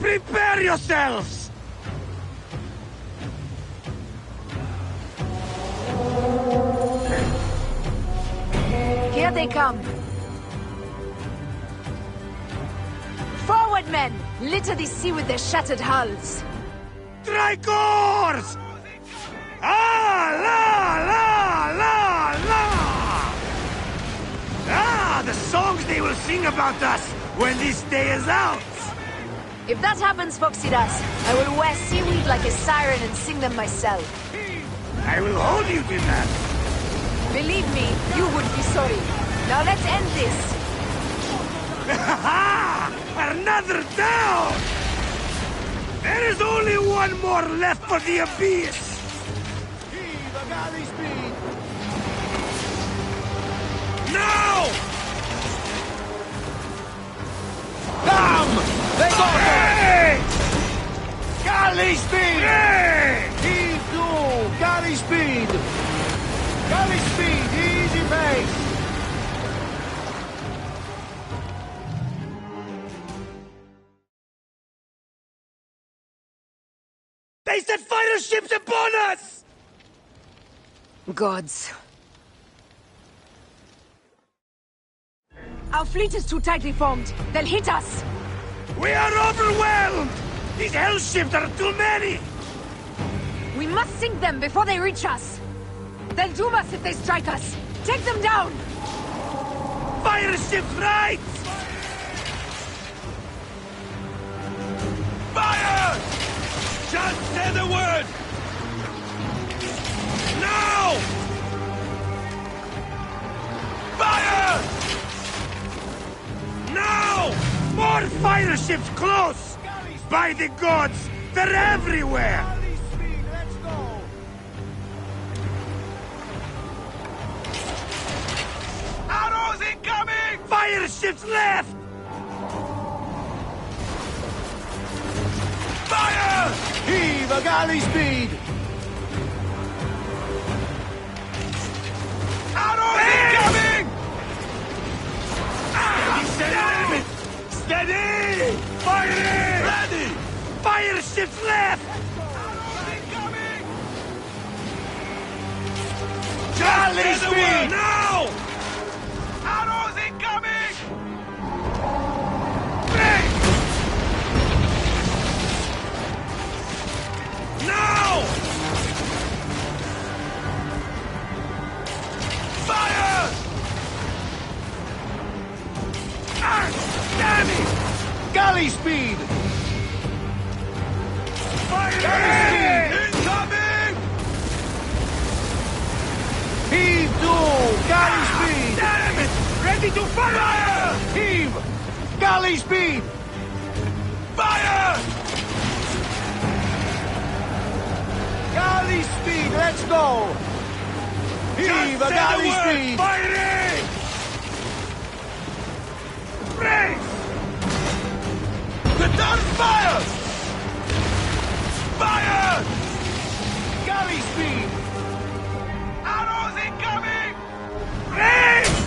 Prepare yourselves! Here they come. Forward, men! Litter the sea with their shattered hulls. Tricors! Ah, la, la, la, la! Ah, the songs they will sing about us when this day is out! If that happens, Foxidas, I will wear seaweed like a siren and sing them myself. I will hold you to that. Believe me, you would be sorry. Now let's end this. Another down! There is only one more left for the abyss! Heave a galley speed! Now! Come! They got Hey! it! Galley speed! Hey! Heave to! Galley speed! Galley speed! Easy pace! They set fighter ships upon us! Gods. Our fleet is too tightly formed. They'll hit us. We are overwhelmed! These hell ships are too many! We must sink them before they reach us. They'll doom us if they strike us. Take them down! Fire ships right! Fire! Just say the word! Now! Fire! Now! More fire ships close! By the gods, they're everywhere! Let's go! Arrows incoming! Fire ships left! Fire! Heave a galley speed! Arrows incoming! Steady! Steady! Firing! Ready! Fire ships left! Arrows incoming! Galley speed! Now! Arrows incoming! Break! Now! Fire! Ah! Damn it! Galley speed! Fire! Galley speed! Incoming! Heave to! Galley speed! Damn it! Ready to fire! Heave! Galley speed! Fire! Galley speed, let's go! Heave a galley speed! Firing! Brace! Return fire! Fire! Galley speed! Arrows incoming! Brace!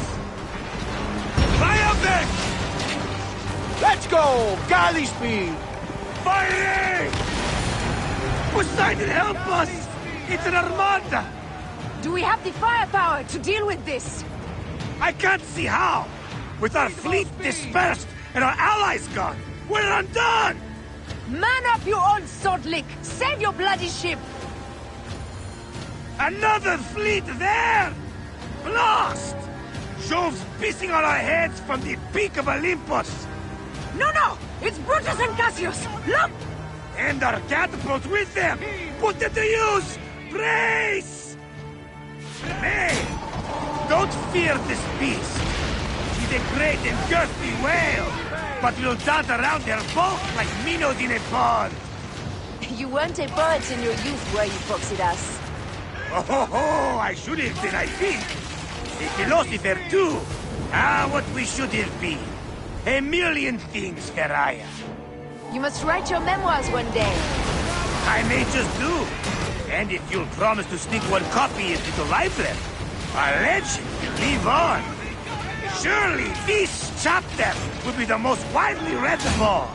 Fire back! Let's go! Galley speed! Firing! Poseidon, help us! It's an armada! Do we have the firepower to deal with this? I can't see how! With our fleet dispersed and our allies gone, we're undone! Man up, you old salt lick! Save your bloody ship! Another fleet there! Blast! Jove's pissing on our heads from the peak of Olympus! No! It's Brutus and Cassius! Lump! And our catapults with them! Put them to use! Brace! Hey! Don't fear this beast! She's a great and girthy whale! But you'll dance around her bulk like minnows in a pond! You weren't a poet in your youth, were you, Foxidas? Oh, I should have been, I think. A philosopher, too. What we should have been. A million things, Aya. You must write your memoirs one day. I may just do. And if you'll promise to sneak one copy into the library, a legend will live on. Surely this chapter will be the most widely read of all.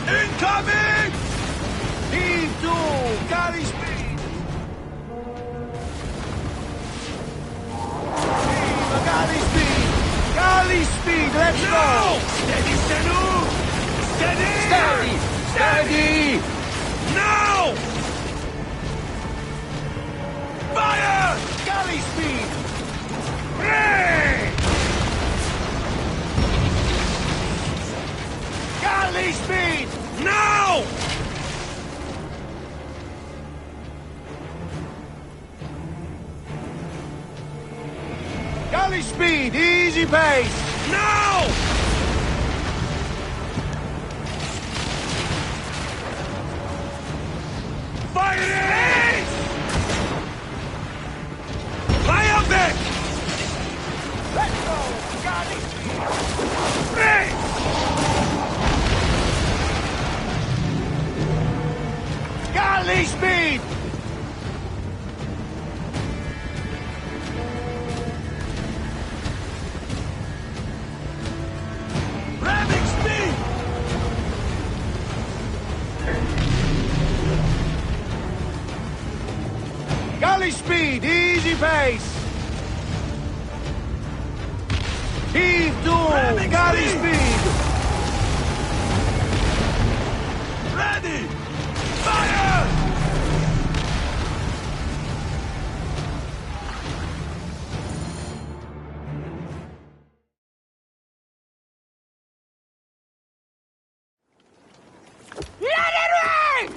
Incoming! Heave to! Galley speed! Heave a galley speed! Galley speed, let's go! Steady, Senu! Steady! Steady! Steady! Now! Fire! Galley speed! Hey! Galley speed! Now! Galley speed, easy pace! Now! Firing! Fire back! Let's go! Galley speed! Break! Galley speed! Ramming speed! Galley speed, easy pace! Heave to! Galley speed! Ready! Fire! Let it rain!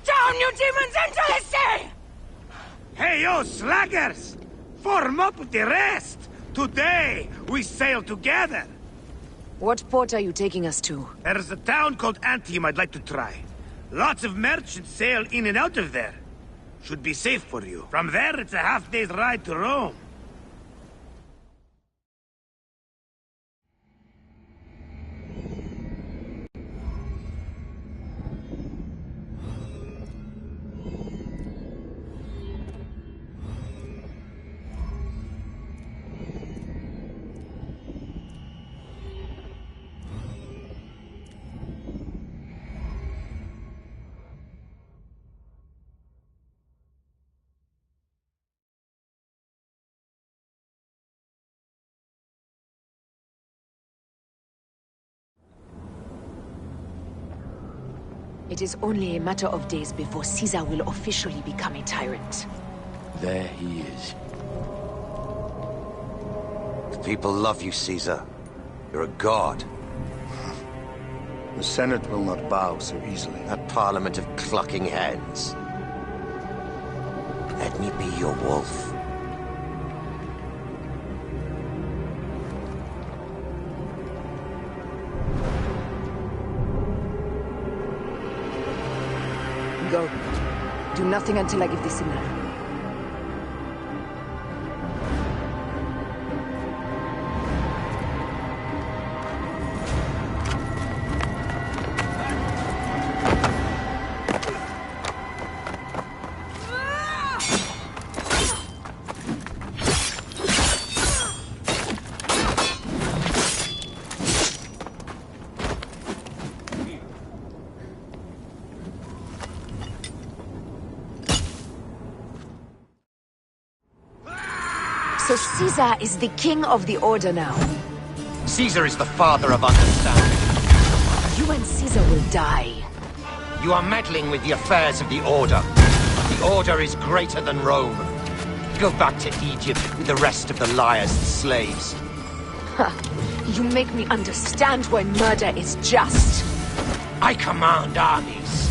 Down, you demons, into the sea! Hey, you slackers! Form up with the rest! Today, we sail together! What port are you taking us to? There's a town called Antium I'd like to try. Lots of merchants sail in and out of there. Should be safe for you. From there, it's a half-day's ride to Rome. It is only a matter of days before Caesar will officially become a tyrant. There he is. The people love you, Caesar. You're a god. The Senate will not bow so easily. That parliament of clucking hens. Let me be your wolf. Go. Do nothing until I give the signal. So Caesar is the king of the Order now. Caesar is the father of understanding. You and Caesar will die. You are meddling with the affairs of the Order. The Order is greater than Rome. Go back to Egypt with the rest of the liars and slaves. Ha! You make me understand why murder is just. I command armies.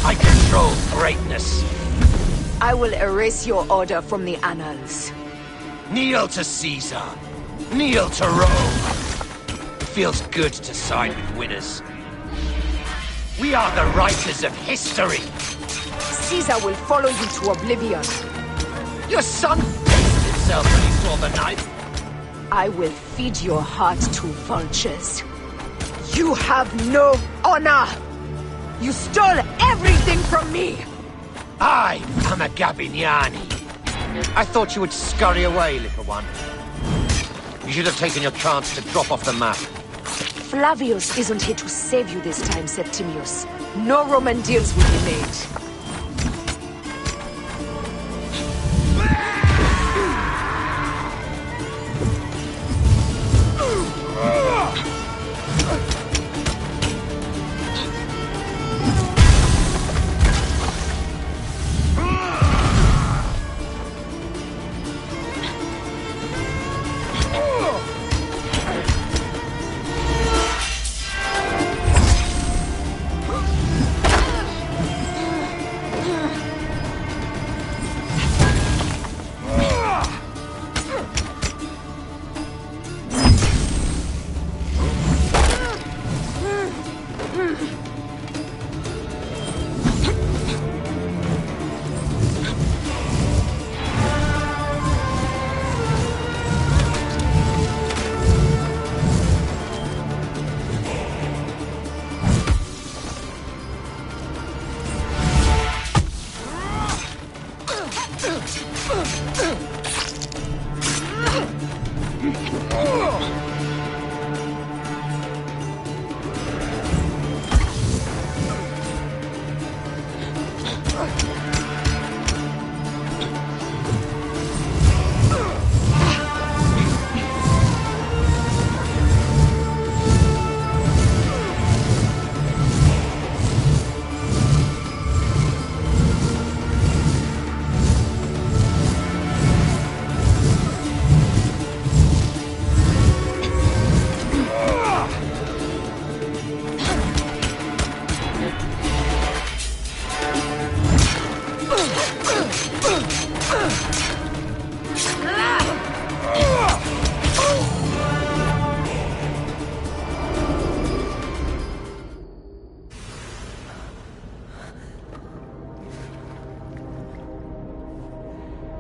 I control greatness. I will erase your order from the annals. Kneel to Caesar. Kneel to Rome. Feels good to side with winners. We are the writers of history. Caesar will follow you to oblivion. Your son pissed himself when he saw the knife. I will feed your heart to vultures. You have no honor! You stole everything from me! I am a Gabiniani. I thought you would scurry away, little one. You should have taken your chance to drop off the map. Flavius isn't here to save you this time, Septimius. No Roman deals will be made.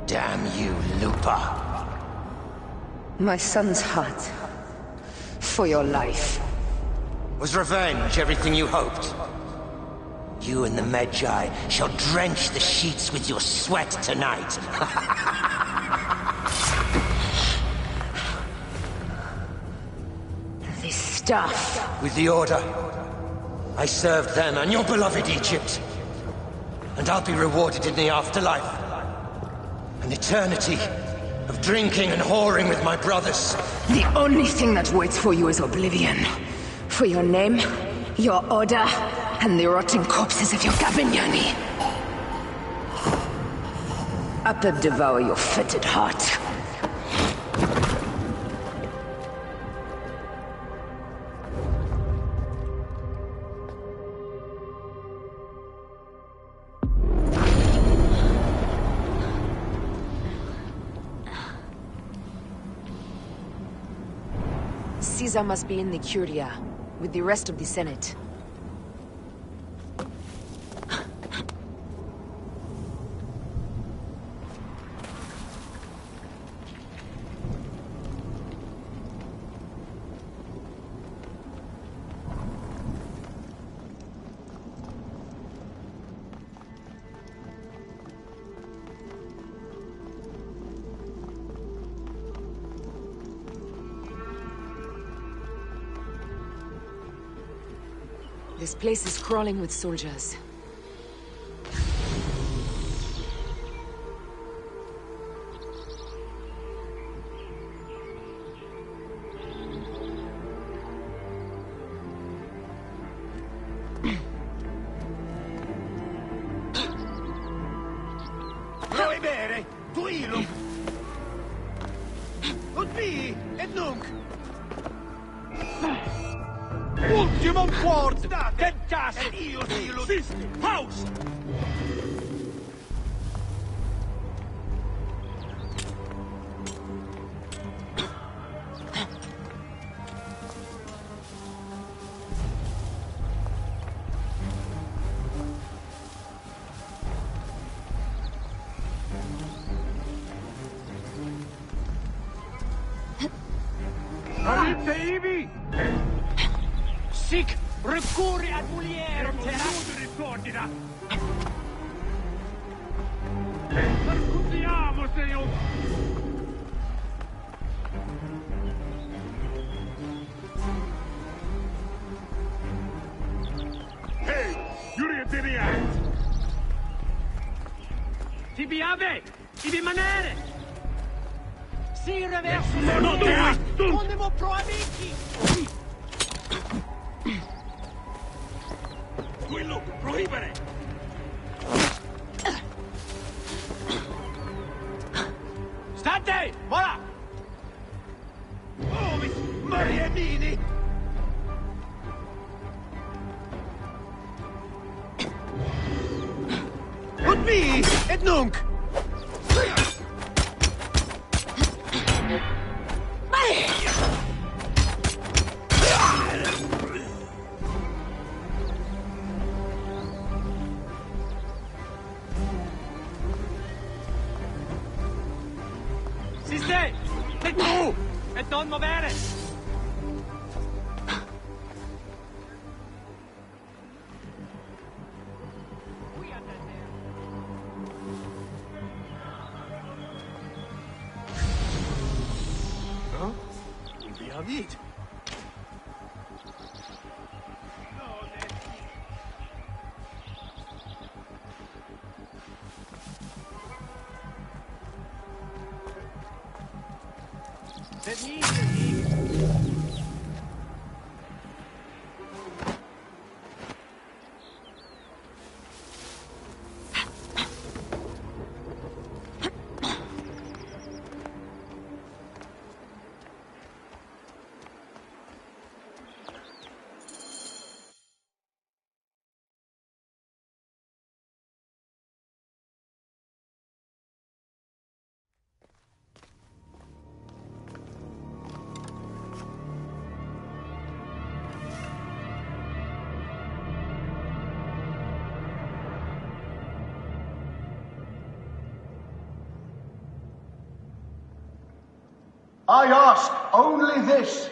Damn you, Lupa. My son's heart. For your life. Was revenge everything you hoped? You and the Magi shall drench the sheets with your sweat tonight. This stuff. With the Order, I served them and your beloved Egypt. And I'll be rewarded in the afterlife. An eternity of drinking and whoring with my brothers. The only thing that waits for you is oblivion. For your name, your order, and the rotting corpses of your Gabiniani. Up and devour your fetid heart. Caesar must be in the Curia, with the rest of the Senate. This place is crawling with soldiers. Vuoi bere? Tu ilum! Ut vi, et nunc! Ultimum quod! State! Et ius ilus! Sisti! Paus! Arrivte ibi! Sic recurri ad mulierem terra! Ritornida! Percutiamo, Señor! Hey, Yuriatiriat! Tibi ave! Tibi manere! Si reverso! Non Condemo pro amici! Quello, proibere! State! Voilà! Ovis Marianini! Ut vi, et nunc! Siste! Et tu! Et non movere! Huh? Vi avit! I ask only this,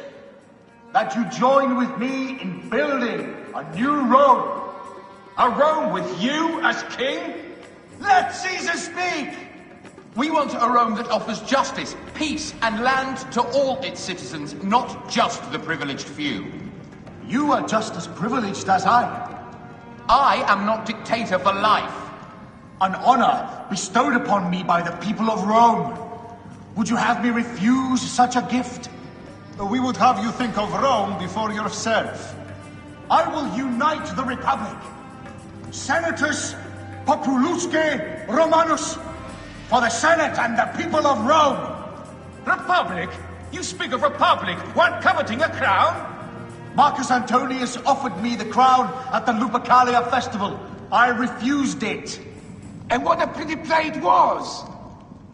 that you join with me in building a new Rome. A Rome with you as king? Let Caesar speak! We want a Rome that offers justice, peace, and land to all its citizens, not just the privileged few. You are just as privileged as I. I am not dictator for life. An honor bestowed upon me by the people of Rome. Would you have me refuse such a gift? We would have you think of Rome before yourself. I will unite the Republic. Senatus Populusque Romanus, for the Senate and the people of Rome. Republic? You speak of republic, one coveting a crown? Marcus Antonius offered me the crown at the Lupercalia festival. I refused it. And what a pretty play it was!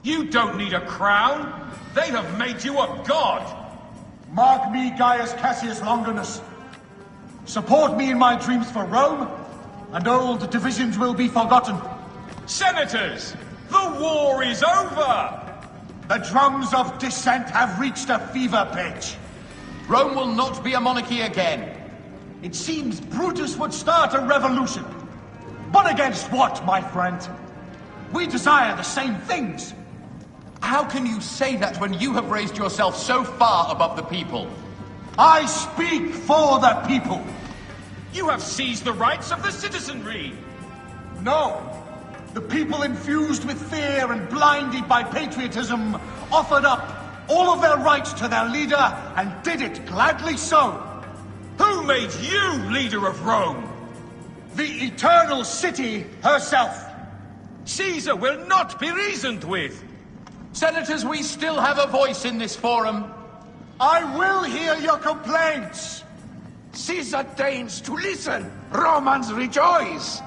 You don't need a crown. They have made you a god. Mark me, Gaius Cassius Longinus. Support me in my dreams for Rome, and old divisions will be forgotten. Senators, the war is over! The drums of dissent have reached a fever pitch. Rome will not be a monarchy again. It seems Brutus would start a revolution. But against what, my friend? We desire the same things. How can you say that when you have raised yourself so far above the people? I speak for the people. You have seized the rights of the citizenry! No! The people infused with fear and blinded by patriotism offered up all of their rights to their leader and did it gladly so. Who made you leader of Rome? The Eternal City herself. Caesar will not be reasoned with. Senators, we still have a voice in this forum. I will hear your complaints. Caesar deigns to listen. Romans rejoice.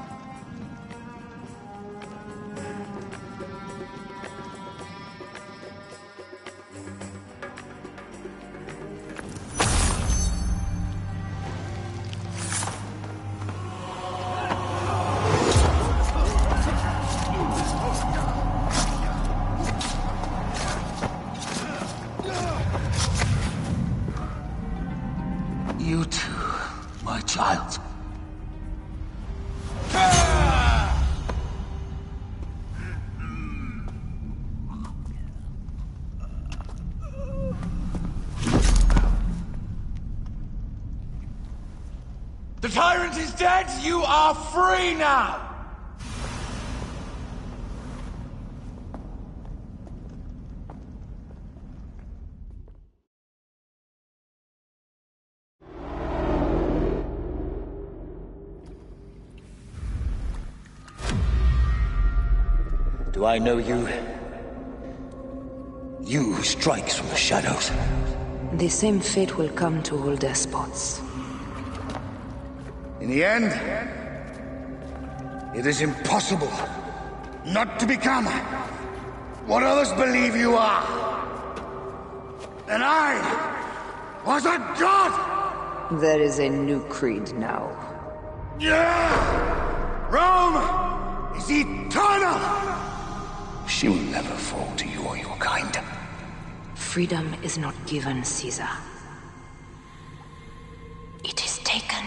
You too, my child. The tyrant is dead! You are free now! Do I know you? You who strikes from the shadows. The same fate will come to all despots. In the end, it is impossible not to become what others believe you are. And I was a god! There is a new creed now. Yeah! Rome is eternal! She will never fall to you or your kind. Freedom is not given, Caesar. It is taken.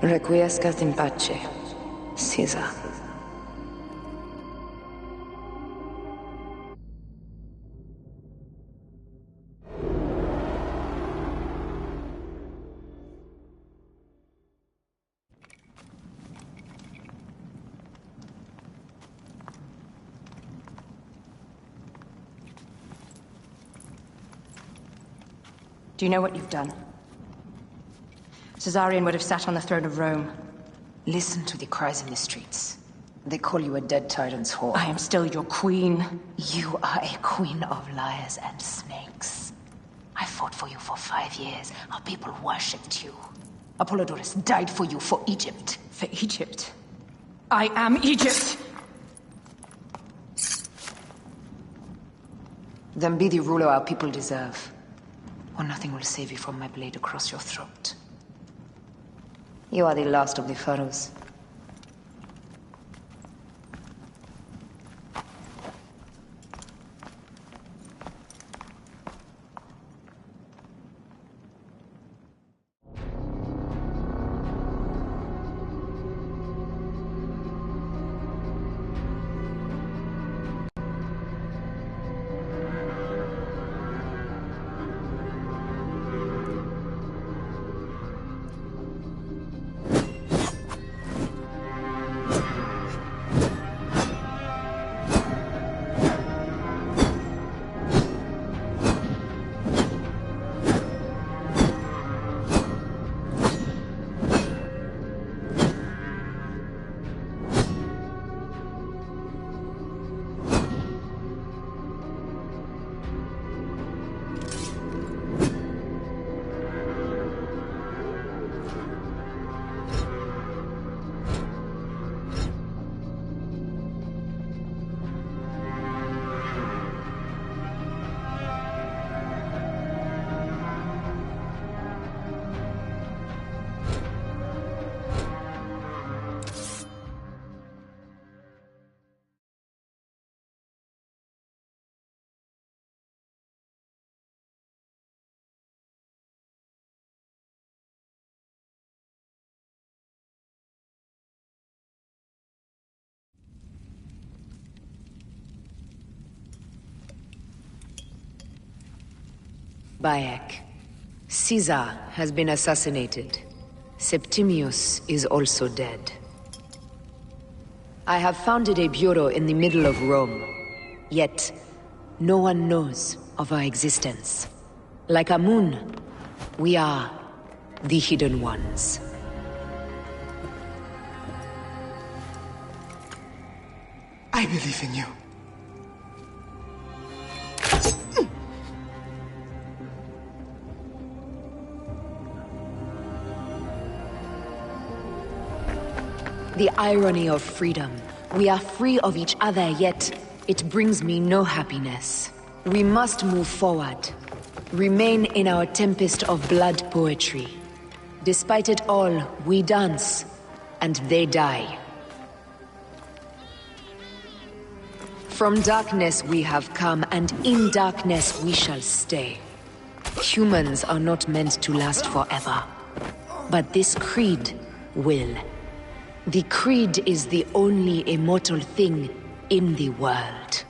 Requiescat in pace, Caesar. Do you know what you've done? Caesarion would have sat on the throne of Rome. Listen to the cries in the streets. They call you a dead tyrant's whore. I am still your queen. You are a queen of liars and snakes. I fought for you for 5 years. Our people worshipped you. Apollodorus died for you, for Egypt. For Egypt? I am Egypt! Then be the ruler our people deserve. Or nothing will save you from my blade across your throat. You are the last of the pharaohs. Bayek. Caesar has been assassinated. Septimius is also dead. I have founded a bureau in the middle of Rome. Yet, no one knows of our existence. Like Amun, we are the Hidden Ones. I believe in you. The irony of freedom. We are free of each other, yet it brings me no happiness. We must move forward. Remain in our tempest of blood poetry. Despite it all, we dance, and they die. From darkness we have come, and in darkness we shall stay. Humans are not meant to last forever. But this creed will. The creed is the only immortal thing in the world.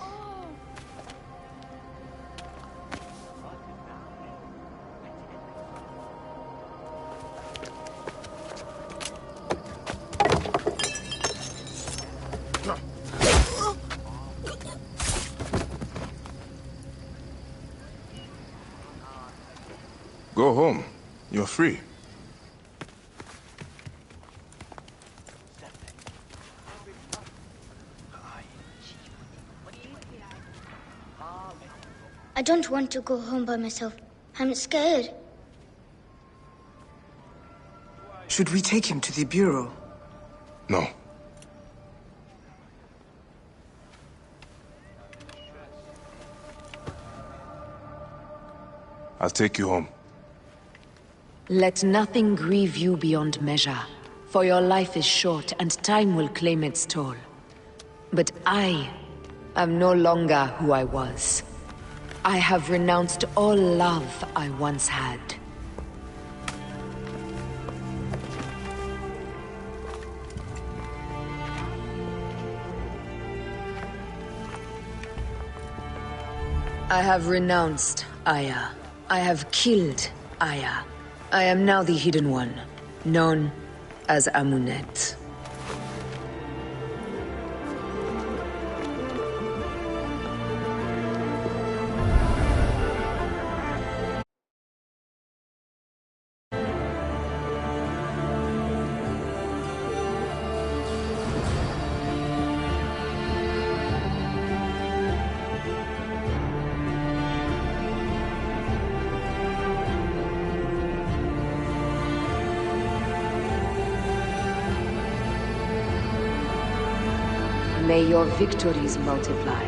Go home. You're free. I don't want to go home by myself. I'm scared. Should we take him to the bureau? No. I'll take you home. Let nothing grieve you beyond measure, for your life is short and time will claim its toll. But I am no longer who I was. I have renounced all love I once had. I have renounced Aya. I have killed Aya. I am now the Hidden One, known as Amunet. May your victories multiply.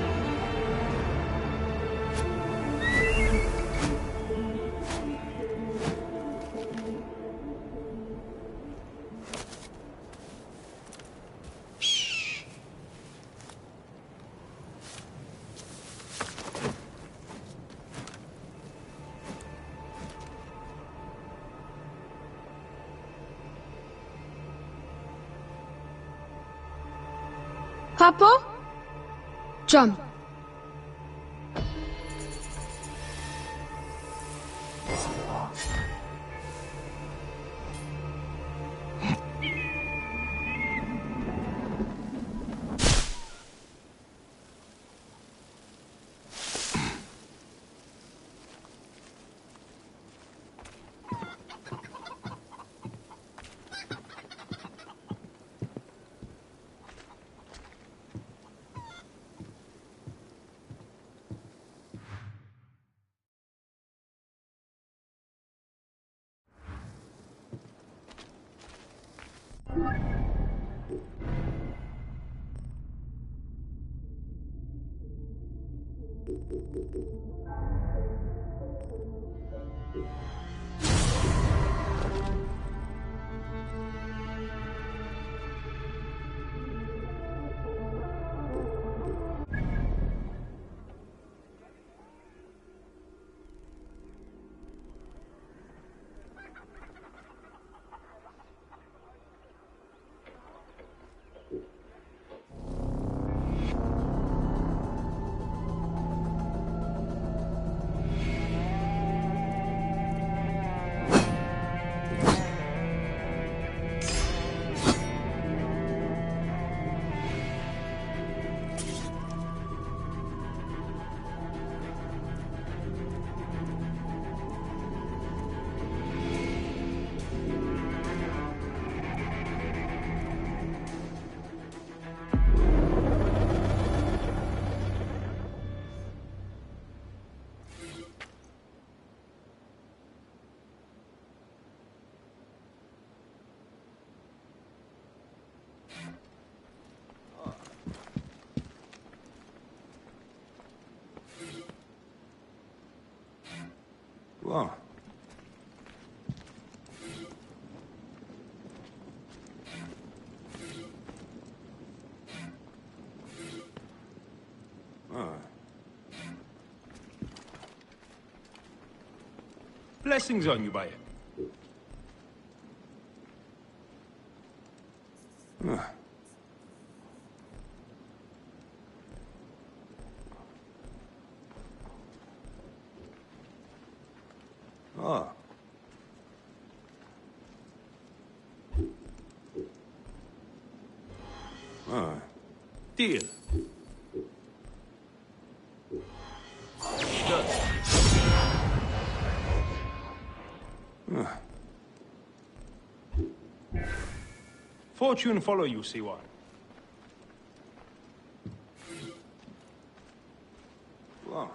Papa? Jump. Blessings on you, Bayek. Deal. Fortune follow you, Siwa. Oh.